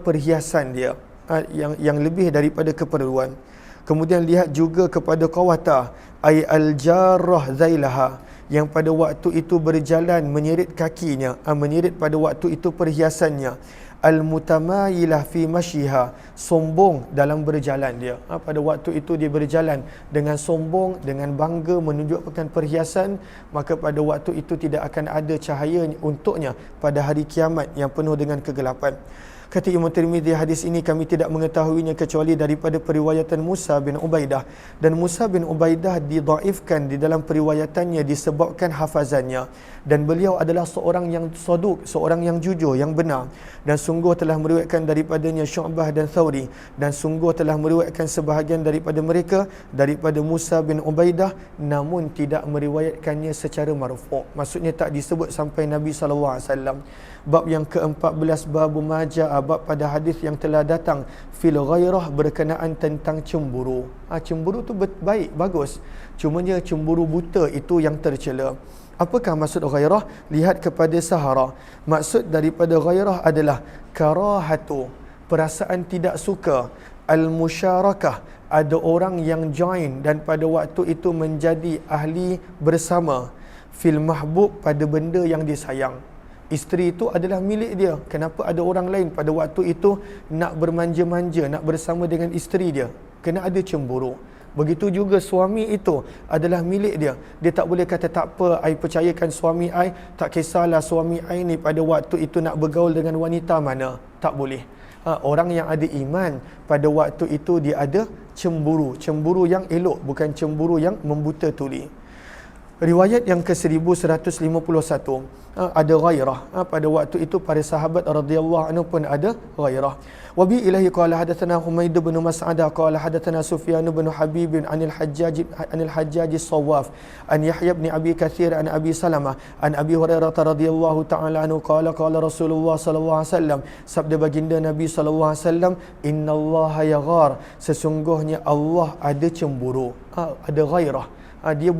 perhiasan dia, yang lebih daripada keperluan. Kemudian lihat juga kepada qawata, ay al-jarrah zailaha, yang pada waktu itu berjalan menyerit kakinya, menyerit pada waktu itu perhiasannya. Al-mutamayilah fi masyiha, sombong dalam berjalan dia. Pada waktu itu dia berjalan dengan sombong, dengan bangga menunjukkan perhiasan, maka pada waktu itu tidak akan ada cahaya untuknya pada hari kiamat yang penuh dengan kegelapan. Kata Imam Tirmidzi, hadis ini kami tidak mengetahuinya kecuali daripada periwayatan Musa bin Ubaidah, dan Musa bin Ubaidah didhaifkan di dalam periwayatannya disebabkan hafazannya, dan beliau adalah seorang yang saduk, seorang yang jujur, yang benar, dan sungguh telah meriwayatkan daripadanya Syu'bah dan Thawri, dan sungguh telah meriwayatkan sebahagian daripada mereka daripada Musa bin Ubaidah, namun tidak meriwayatkannya secara marfu', maksudnya tak disebut sampai Nabi SAW. Bab yang ke-14, babu majaa, bab pada hadis yang telah datang fil ghairah, berkenaan tentang cemburu. Cemburu tu baik, bagus, cumanya cemburu buta itu yang tercela. Apakah maksud ghairah? Lihat kepada Sahara. Maksud daripada ghairah adalah karahatu, perasaan tidak suka, al-musyarakah, ada orang yang join dan pada waktu itu menjadi ahli bersama, fil mahbub, pada benda yang disayang. Isteri itu adalah milik dia. Kenapa ada orang lain pada waktu itu nak bermanja-manja, nak bersama dengan isteri dia? Kena ada cemburu. Begitu juga suami itu adalah milik dia. Dia tak boleh kata tak apa, I percayakan suami I, tak kisahlah suami I ni pada waktu itu nak bergaul dengan wanita mana. Tak boleh. Orang yang ada iman pada waktu itu dia ada cemburu. Cemburu yang elok, bukan cemburu yang membuta tuli. Riwayat yang ke-1151, ada ghairah. Pada waktu itu para sahabat radhiyallahu anhu pun ada ghairah. Wa bi ilahi qala hadatsana Humaid bin Mas'adah qala hadatsana Sufyan bin Habib anil Hajjaj as-Sawaf an Yahya bin Abi Katsir an Abi Salamah an Abi Hurairah radhiyallahu ta'ala anhu qala qala Rasulullah sallallahu alaihi wasallam, sabda baginda Nabi sallallahu alaihi wasallam, innallaha yaghar, sesungguhnya Allah ada cemburu. Ada ghairah. Dia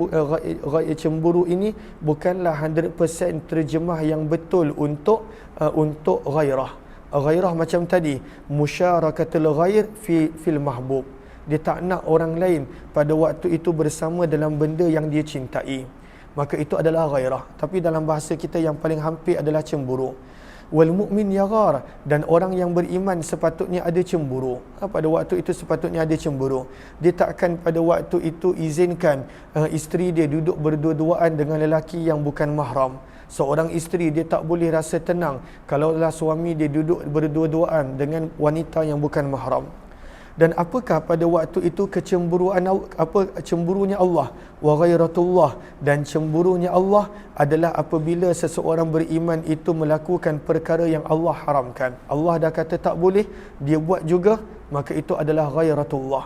cemburu ini bukanlah 100% terjemah yang betul untuk ghairah. Ghairah macam tadi, musyarakatul ghair fil mahbub. Dia tak nak orang lain pada waktu itu bersama dalam benda yang dia cintai. Maka itu adalah ghairah. Tapi dalam bahasa kita yang paling hampir adalah cemburu. Wal mu'min yaghar, dan orang yang beriman sepatutnya ada cemburu. Pada waktu itu sepatutnya ada cemburu. Dia takkan pada waktu itu izinkan isteri dia duduk berdua-duaan dengan lelaki yang bukan mahram. Seorang isteri dia tak boleh rasa tenang kalaulah suami dia duduk berdua-duaan dengan wanita yang bukan mahram. Dan apakah pada waktu itu cemburunya Allah? Wa ghairatullah, dan cemburunya Allah adalah apabila seseorang beriman itu melakukan perkara yang Allah haramkan. Allah dah kata tak boleh, dia buat juga, maka itu adalah ghairatullah.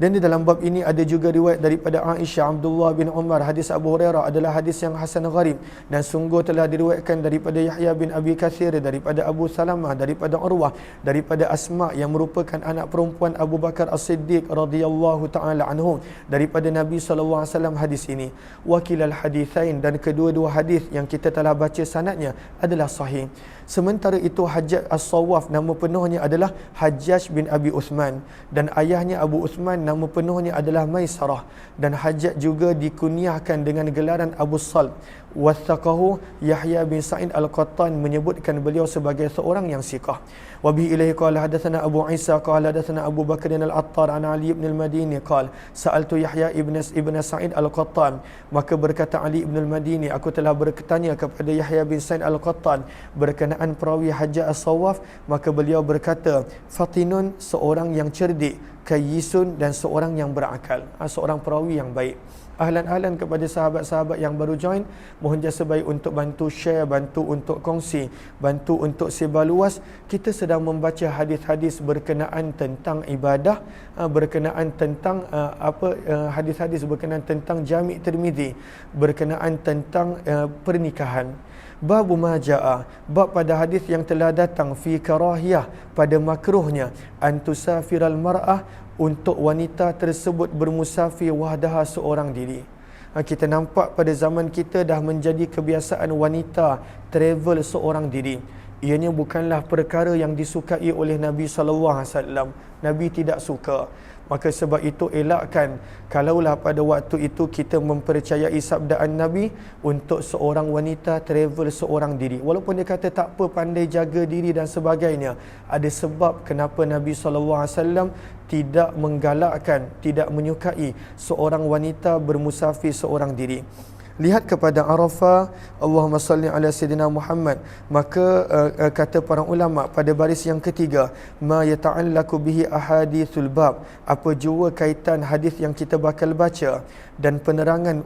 Dan di dalam bab ini ada juga riwayat daripada Aisyah, Abdullah bin Umar, hadis Abu Hurairah adalah hadis yang hasan gharib, dan sungguh telah diriwayatkan daripada Yahya bin Abi Katsir, daripada Abu Salamah, daripada Urwah, daripada Asma yang merupakan anak perempuan Abu Bakar As-Siddiq radhiyallahu taala anhu, daripada Nabi sallallahu alaihi wasallam hadis ini. Wakilal hadithain, dan kedua-dua hadis yang kita telah baca sanadnya adalah sahih. Sementara itu Hajjaj As-Sawaf nama penuhnya adalah Hajjaj bin Abi Uthman, dan ayahnya Abu Uthman nama penuhnya adalah Maisarah, dan Hajjaj juga dikunyahkan dengan gelaran Abu Salb. Wathaqahu Yahya bin Sa'id Al-Qattan, menyebutkan beliau sebagai seorang yang siqah. Wa bi ilaihi qala hadatsana Abu Isa qala hadatsana Abu Bakr Al-Attar an Ali ibn al-Madini qala sa'altu Yahya ibn Sa'id Al-Qattan, maka berkata Ali ibn al-Madini, aku telah bertanya kepada Yahya bin Sa'id Al-Qattan berkenaan perawi Hajjaj As-Sawaf, maka beliau berkata, fatinun, seorang yang cerdik, kayyisun, dan seorang yang berakal. Seorang perawi yang baik. Ahlan-ahlan kepada sahabat-sahabat yang baru join, mohon jasa baik untuk bantu share, bantu untuk kongsi, bantu untuk sebar luas. Kita sedang membaca hadis-hadis berkenaan tentang ibadah, berkenaan tentang hadis-hadis berkenaan tentang Jami' Tirmidzi, berkenaan tentang pernikahan. Babu majaa, bab pada hadis yang telah datang fi karahiyah, pada makruhnya antusafiral mar'ah, untuk wanita tersebut bermusafir wahdaha, seorang diri. Kita nampak pada zaman kita dah menjadi kebiasaan wanita travel seorang diri. Ianya bukanlah perkara yang disukai oleh Nabi sallallahu alaihi wasallam. Nabi tidak suka. Maka sebab itu elakkan kalaulah pada waktu itu kita mempercayai sabdaan Nabi untuk seorang wanita travel seorang diri. Walaupun dia kata tak apa, pandai jaga diri dan sebagainya, ada sebab kenapa Nabi SAW tidak menggalakkan, tidak menyukai seorang wanita bermusafir seorang diri. lihat kepada Arafah, Allahumma salli ala Sayyidina Muhammad. Maka kata para ulama pada baris yang ketiga, ma yata'allaku bihi ahadithul bab, apa jua kaitan hadis yang kita bakal baca dan penerangan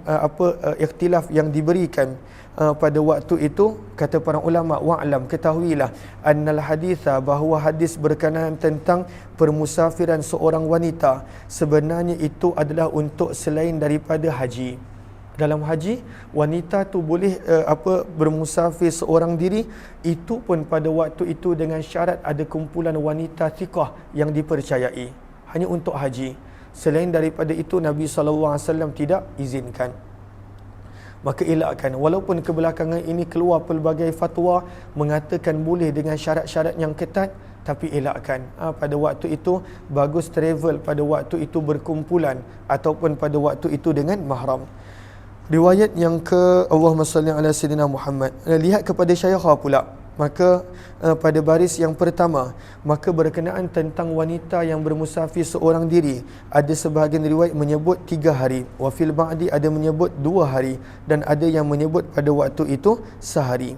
ikhtilaf yang diberikan pada waktu itu. Kata para ulama, wa'lam, ketahuilah, annal haditha, bahawa hadis berkenaan tentang permusafiran seorang wanita sebenarnya itu adalah untuk selain daripada haji. Dalam haji, wanita tu boleh bermusafir seorang diri, itu pun pada waktu itu dengan syarat ada kumpulan wanita thiqah yang dipercayai. Hanya untuk haji. Selain daripada itu Nabi SAW tidak izinkan. Maka elakkan. Walaupun kebelakangan ini keluar pelbagai fatwa mengatakan boleh dengan syarat-syarat yang ketat, tapi elakkan. Pada waktu itu bagus travel pada waktu itu berkumpulan ataupun pada waktu itu dengan mahram. Riwayat yang ke Allahumma salli ala Sayyidina Muhammad. Lihat kepada Syaikha pula. Maka pada baris yang pertama, maka berkenaan tentang wanita yang bermusafir seorang diri, ada sebahagian riwayat menyebut 3 hari, wa fil ba'di ada menyebut 2 hari, dan ada yang menyebut pada waktu itu sehari.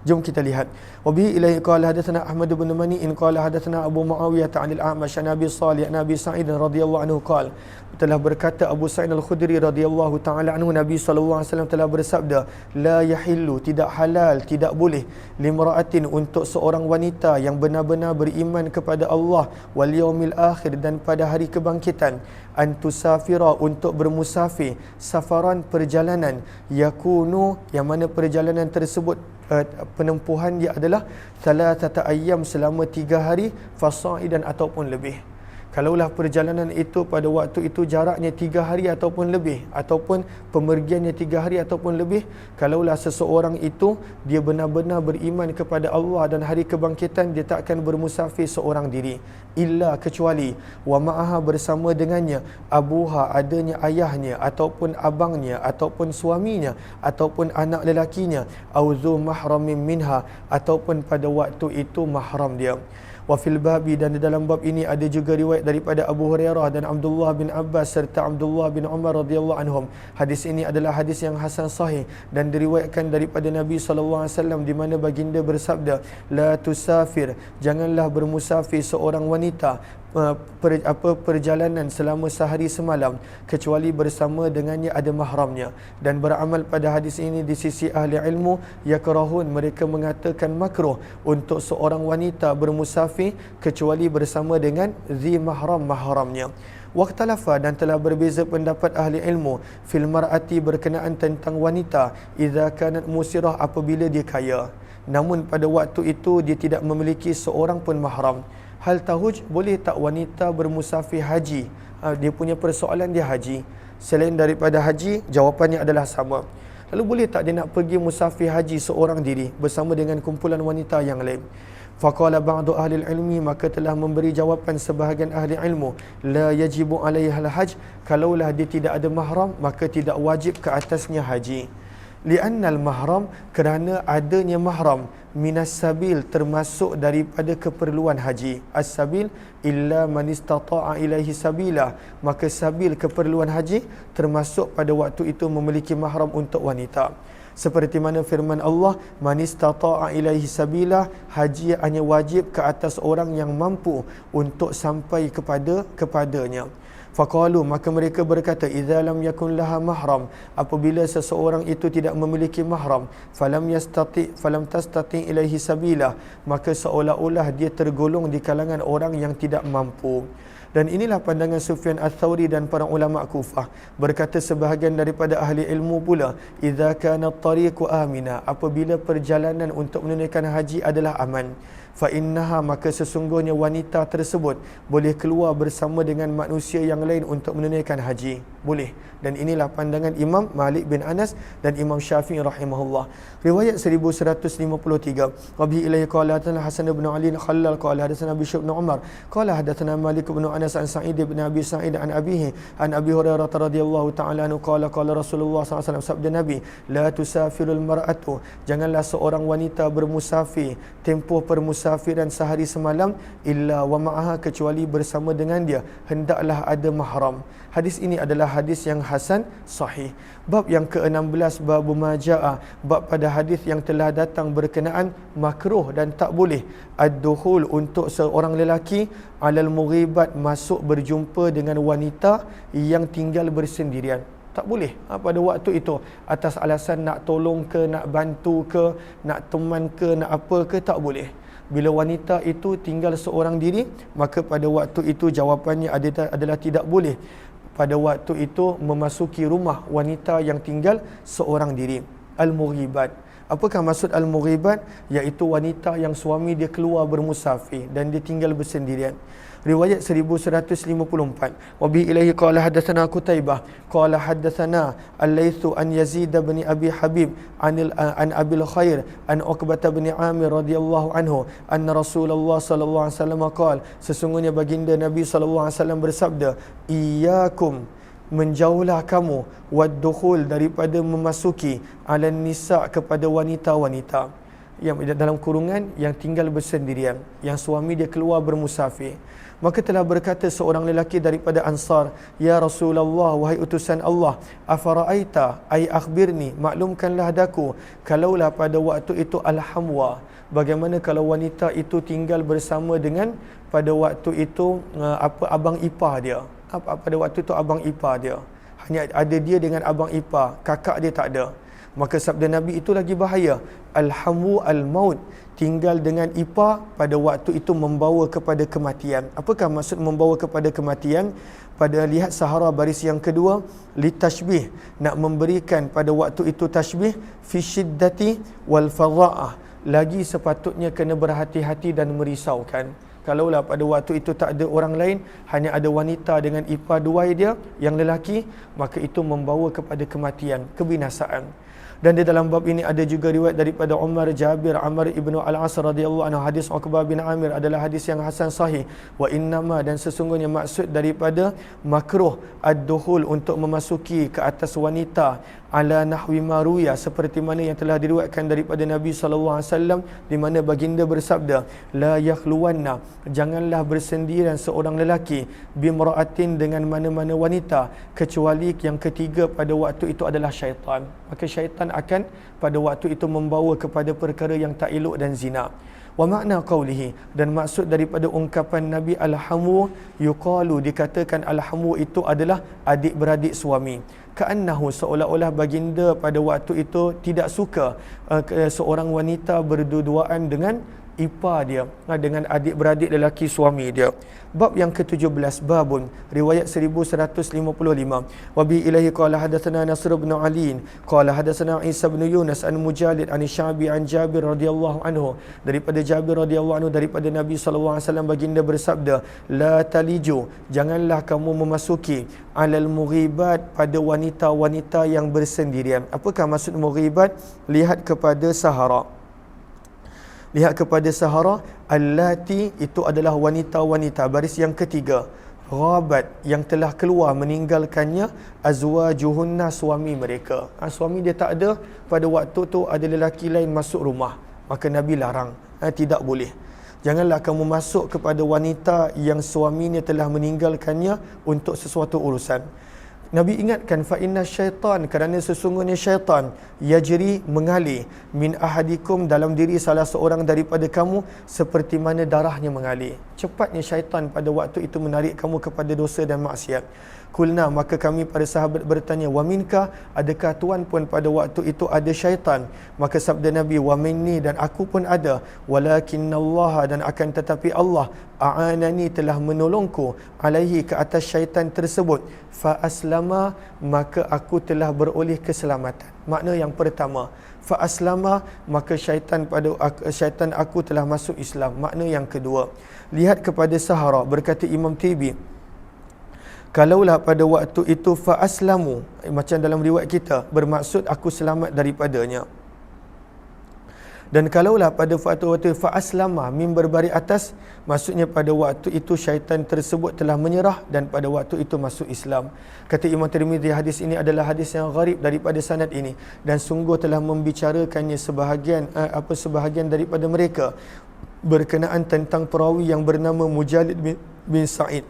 Jom kita lihat. Wa bihi ilaihi qala hadatsana Ahmad bin Mani'in qala hadatsana Abu Muawiyah 'anil A'mash 'an Abi Shalih 'an Abi Sa'id radhiyallahu anhu qala, telah berkata Abu Sa'id Al-Khudri radhiyallahu ta'ala anhu, Nabi sallallahu alaihi wasallam telah bersabda, la yahillu, tidak halal, tidak boleh, limra'atin, untuk seorang wanita yang benar-benar beriman kepada Allah wal yaumil akhir, dan pada hari kebangkitan, antusafira, untuk bermusafir, safaran, perjalanan, yakunu, yang mana perjalanan tersebut penempuhan dia adalah thalathata ayyam, selama 3 hari, fasaidan ataupun lebih. Kalaulah perjalanan itu pada waktu itu jaraknya 3 hari ataupun lebih, ataupun pemergiannya 3 hari ataupun lebih, kalaulah seseorang itu dia benar-benar beriman kepada Allah dan hari kebangkitan, dia tak akan bermusafir seorang diri, illa, kecuali, wa ma'aha, bersama dengannya, abuha, adanya ayahnya ataupun abangnya ataupun suaminya ataupun anak lelakinya, auzu mahramin minha, ataupun pada waktu itu mahram dia. Wa fil babi, dan di dalam bab ini ada juga riwayat daripada Abu Hurairah dan Abdullah bin Abbas serta Abdullah bin Umar radhiyallahu anhum. Hadis ini adalah hadis yang hasan sahih dan diriwayatkan daripada Nabi SAW, di mana baginda bersabda, la tusafir, janganlah bermusafir seorang wanita perjalanan selama sehari semalam kecuali bersama dengannya ada mahramnya. Dan beramal pada hadis ini di sisi ahli ilmu, yakrahun, mereka mengatakan makruh untuk seorang wanita bermusafir kecuali bersama dengan zi mahramnya. Waqtalafa, dan telah berbeza pendapat ahli ilmu, fil mar'ati, berkenaan tentang wanita, idza kanat musirah, apabila dia kaya namun pada waktu itu dia tidak memiliki seorang pun mahram. Hal tahuj, boleh tak wanita bermusafir haji? Dia punya persoalan, dia haji. Selain daripada haji, jawapannya adalah sama. Lalu boleh tak dia nak pergi musafir haji seorang diri bersama dengan kumpulan wanita yang lain? Faqala ba'du ahli ilmi, maka telah memberi jawapan sebahagian ahli ilmu, la yajibu alaiha al-hajj, kalaulah dia tidak ada mahram maka tidak wajib ke atasnya haji. Li'annal mahram, kerana adanya mahram, minas sabil, termasuk daripada keperluan haji. As-sabil illa man istata'a ilaihi sabila, maka sabil, keperluan haji, termasuk pada waktu itu memiliki mahram untuk wanita. Seperti mana firman Allah, man istata'a ilaihi sabila, haji hanya wajib ke atas orang yang mampu untuk sampai kepadanya. Faqalu, maka mereka berkata, idza lam yakun laha mahram, apabila seseorang itu tidak memiliki mahram, falam tastati ilaihi sabila, maka seolah-olah dia tergolong di kalangan orang yang tidak mampu. Dan inilah pandangan Sufyan Ats-Tsauri dan para ulama Kufah. Berkata sebahagian daripada ahli ilmu pula, idza kana at-tariqu amina, apabila perjalanan untuk menunaikan haji adalah aman, fa innaha, maka sesungguhnya wanita tersebut boleh keluar bersama dengan manusia yang lain untuk menunaikan haji. Boleh. Dan inilah pandangan Imam Malik bin Anas dan Imam Syafi'i rahimahullah. Riwayat 1153. Wa bi ilaihi qala Hasan bin Ali al-Khallal qala hadatsana Bishr bin Umar qala hadatsana Malik bin Anas an Sa'id bin Abi Sa'id an abihi an Abi Hurairah radhiyallahu ta'ala anhu qala Rasulullah SAW, sabda Nabi, la tusafirul mar'atu, janganlah seorang wanita bermusafir, tempoh permusafir musafiran sehari semalam illa wa ma'aha, kecuali bersama dengan dia hendaklah ada mahram. Hadis ini adalah hadis yang hasan sahih. Bab yang ke-16, bab majaa, bab pada hadis yang telah datang berkenaan makruh dan tak boleh ad-dukhul untuk seorang lelaki alal mughibat, masuk berjumpa dengan wanita yang tinggal bersendirian. Tak boleh pada waktu itu, atas alasan nak tolong ke, nak bantu ke, nak teman ke, nak apa ke, tak boleh. Bila wanita itu tinggal seorang diri, maka pada waktu itu jawapannya adalah tidak boleh pada waktu itu memasuki rumah wanita yang tinggal seorang diri. Al-mughibat. Apakah maksud al-mughibat? Iaitu wanita yang suami dia keluar bermusafir dan dia tinggal bersendirian. Riwayat 1154. Wa bi ilaihi qala hadatsana Qutaibah qala hadatsana Al-Laitsu an Yazid bin Abi Habib an Abil Khair an Uqbah bin Amir radhiyallahu anhu anna Rasulullah sallallahu alaihi wasallam qala, sesungguhnya baginda Nabi sallallahu alaihi wasallam bersabda, iyyakum, menjauhlah kamu, wad-dukhul, daripada memasuki, ala nisa, kepada wanita-wanita yang dalam kurungan yang tinggal bersendirian, yang suami dia keluar bermusafir. Maka telah berkata seorang lelaki daripada Ansar, ya Rasulullah, wahai utusan Allah, afara'aita, ay akhbirni, maklumkanlah daku, kalaulah pada waktu itu al-hamwa, bagaimana kalau wanita itu tinggal bersama dengan pada waktu itu abang ipar dia. Pada waktu itu abang ipar dia, hanya ada dia dengan abang ipar, kakak dia tak ada. Maka sabda Nabi itu lagi bahaya. Al-hamu al-maut, tinggal dengan ipar pada waktu itu membawa kepada kematian. Apakah maksud membawa kepada kematian? Pada lihat Sahara baris yang kedua, litashbih, nak memberikan pada waktu itu tashbih fi syiddati wal farra'ah, lagi sepatutnya kena berhati-hati dan merisaukan. Kalaulah pada waktu itu tak ada orang lain, hanya ada wanita dengan ipar dua dia yang lelaki, maka itu membawa kepada kematian, kebinasaan. Dan di dalam bab ini ada juga riwayat daripada Umar, Jabir, Amr ibnu Al-As radhiyallahu anhu. Hadis Uqbah bin Amir adalah hadis yang hasan sahih. Wa innama, dan sesungguhnya maksud daripada makruh ad-dukhul, untuk memasuki ke atas wanita, ala nahwi maruya, seperti mana yang telah diriwayatkan daripada Nabi sallallahu alaihi wasallam, di mana baginda bersabda, la yakhluwanna, janganlah bersendirian seorang lelaki, bimra'atin, dengan mana-mana wanita, kecuali yang ketiga pada waktu itu adalah syaitan. Maka syaitan akan pada waktu itu membawa kepada perkara yang tak elok dan zina. Wa makna qawlihi, dan maksud daripada ungkapan Nabi al-hamu, yuqalu, dikatakan al-hamu itu adalah adik-beradik suami. Ka'annahu, seolah-olah baginda pada waktu itu tidak suka seorang wanita berdua-duaan dengan ipar dia, dengan adik-beradik lelaki suami dia. Bab yang ke-17, babun, riwayat 1155. Wa bi ilaihi qala hadatsana Nasr bin Ali qala hadatsana Isa bin Yunus an Mujalid an Sya'bi an Jabir radhiyallahu anhu, daripada Jabir radhiyallahu anhu daripada Nabi sallallahu alaihi wasallam, baginda bersabda, la taliju, janganlah kamu memasuki, alal mughibat, pada wanita-wanita yang bersendirian. Apakah maksud mughibat? Lihat kepada Sahara. Lihat kepada Sahara, allati, itu adalah wanita-wanita. Baris yang ketiga, ghabat, yang telah keluar meninggalkannya, azwajuhunna, suami mereka. Suami dia tak ada, pada waktu tu ada lelaki lain masuk rumah, maka Nabi larang, tidak boleh. Janganlah kamu masuk kepada wanita yang suaminya telah meninggalkannya untuk sesuatu urusan. Nabi ingatkan, fa inna syaitan, kerana sesungguhnya syaitan, yajri, mengalir, min ahadikum, dalam diri salah seorang daripada kamu, seperti mana darahnya mengalir. Cepatnya syaitan pada waktu itu menarik kamu kepada dosa dan maksiat. Kulna, maka kami para sahabat bertanya, wa minka, adakah tuan pun pada waktu itu ada syaitan? Maka sabda Nabi, wa minni, dan aku pun ada, walakinnallaha, dan akan tetapi Allah, a'anani, telah menolongku, alaihi, ke atas syaitan tersebut, fa aslama, maka aku telah beroleh keselamatan. Makna yang pertama, fa aslama, maka syaitan aku telah masuk Islam. Makna yang kedua, lihat kepada Sahara, berkata Imam Tibi, kalaulah pada waktu itu fa aslamu, macam dalam riwayat kita, bermaksud aku selamat daripadanya. Dan kalaulah pada waktu fa aslama, mim berbaris atas, maksudnya pada waktu itu syaitan tersebut telah menyerah dan pada waktu itu masuk Islam. Kata Imam Tirmizi, hadis ini adalah hadis yang gharib daripada sanad ini, dan sungguh telah membicarakannya sebahagian daripada mereka berkenaan tentang perawi yang bernama Mujalid bin Sa'id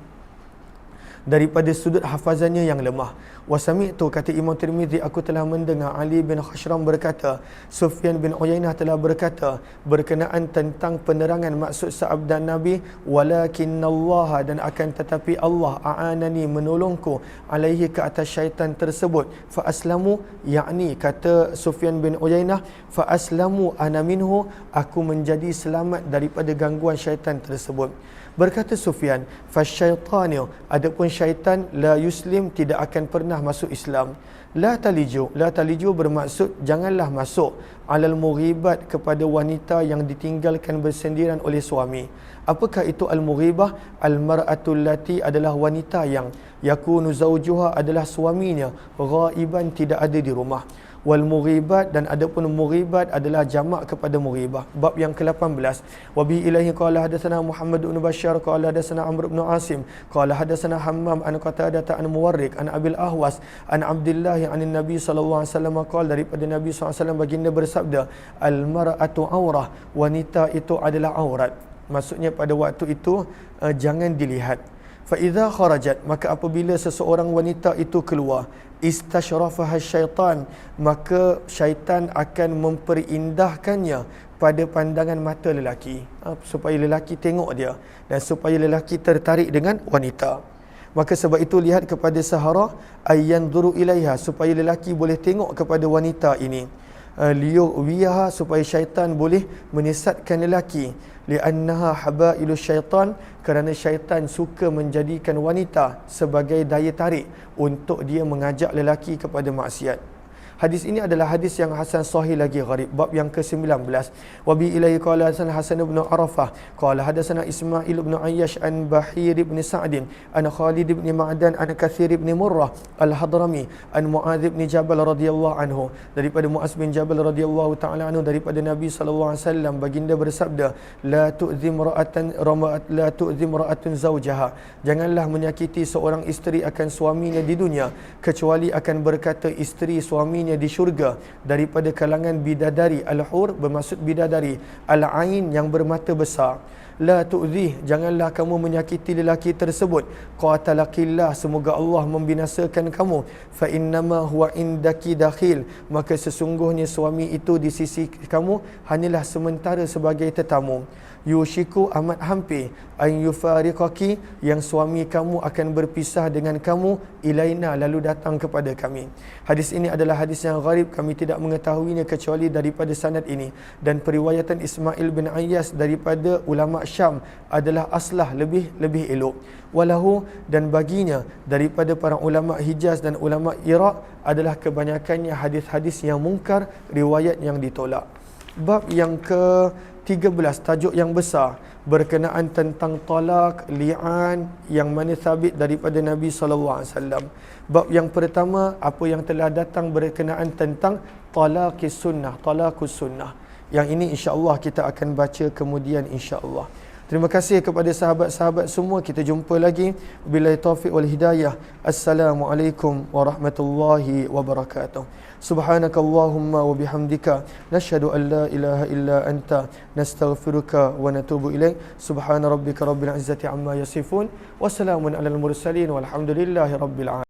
daripada sudut hafazannya yang lemah. Wasami'tu, kata Imam Tirmizi, aku telah mendengar Ali bin Khashram berkata, Sufyan bin Uyainah telah berkata berkenaan tentang penerangan maksud sabda Nabi, walakinallaha, dan akan tetapi Allah, a'anani, menolongku, alaihi, ke atas syaitan tersebut, fa aslamu, yakni kata Sufyan bin Uyainah, fa aslamu ana minhu, aku menjadi selamat daripada gangguan syaitan tersebut. Berkata Sufyan, fasyaitanu, adapun syaitan, la yuslim, tidak akan pernah masuk Islam. La taliju bermaksud janganlah masuk, alal mughibat, kepada wanita yang ditinggalkan bersendirian oleh suami. Apakah itu al-mughibah? Al-mar'atul lati, adalah wanita yang yakunu zawjuha, adalah suaminya, ghaiban, tidak ada di rumah. Wal mughibat, dan adapun mughibat adalah jamak kepada mughibah. Bab yang ke-18. Wa bi ilahi qala hadatsana Muhammad bin Bashar qala hadatsana Amr bin Asim qala hadatsana Hammam an Qatadah an Muwarriq an Abil Ahwas an Abdullah an Nabi sallallahu alaihi wasallam qala, daripada Nabi sallallahu alaihi wasallam baginda bersabda, al mar'atu aurah, wanita itu adalah aurat. Maksudnya pada waktu itu jangan dilihat. Fa idza kharajat, maka apabila seseorang wanita itu keluar, istashrafaha syaitan, maka syaitan akan memperindah-indahkannya pada pandangan mata lelaki, supaya lelaki tengok dia dan supaya lelaki tertarik dengan wanita. Maka sebab itu lihat kepada sahara, ayyanzuru ilaiha, supaya lelaki boleh tengok kepada wanita ini, liyuwiyaha, supaya syaitan boleh menyesatkan lelaki, li'annaha habailu syaitan, kerana syaitan suka menjadikan wanita sebagai daya tarik untuk dia mengajak lelaki kepada maksiat. Hadis ini adalah hadis yang hasan sahih lagi gharib. Bab yang ke-19. Wa bi ilaihi qala Hasan bin Arafah qala hadatsana Ismail bin Ayyash an Bahir bin Sa'd an Khalid bin Ma'dan an Katsir bin Murrah al-Hadrami an Muadz bin Jabal radhiyallahu anhu, daripada Muaz bin Jabal radhiyallahu ta'ala anhu, daripada Nabi sallallahu alaihi wasallam baginda bersabda, la tu'zi imra'atun zawjaha, janganlah menyakiti seorang isteri akan suaminya di dunia, kecuali akan berkata isteri suaminya di syurga daripada kalangan bidadari. Al-hur bermaksud bidadari, al-ain yang bermata besar. La tu'zih, janganlah kamu menyakiti lelaki tersebut. Qatalakillah, semoga Allah membinasakan kamu. Fa innama huwa indaki dakhil, maka sesungguhnya suami itu di sisi kamu hanyalah sementara sebagai tetamu. Yushiku, amat hampir, an yufariqaki, yang suami kamu akan berpisah dengan kamu, ilaina, lalu datang kepada kami. Hadis ini adalah hadis yang gharib, kami tidak mengetahuinya kecuali daripada sanad ini, dan periwayatan Ismail bin Ayyas daripada ulama Syam adalah aslah, lebih elok. Walahu, dan baginya daripada para ulama Hijaz dan ulama Iraq adalah kebanyakannya hadis-hadis yang mungkar, riwayat yang ditolak. Bab yang ke-13, tajuk yang besar berkenaan tentang talak, li'an, yang mana sabit daripada Nabi SAW. Bab yang pertama, apa yang telah datang berkenaan tentang talakus sunnah. Yang ini insya-Allah kita akan baca kemudian insya-Allah. Terima kasih kepada sahabat-sahabat semua. Kita jumpa lagi. Billahi taufiq wal hidayah. Assalamualaikum warahmatullahi wabarakatuh. Subhanakallahumma wa bihamdika nashhadu an la ilaha illa anta nastaghfiruka wa natubu ilaik. Subhana rabbika rabbil izzati amma yasifun wa salamun alal mursalin walhamdulillahi rabbil alamin.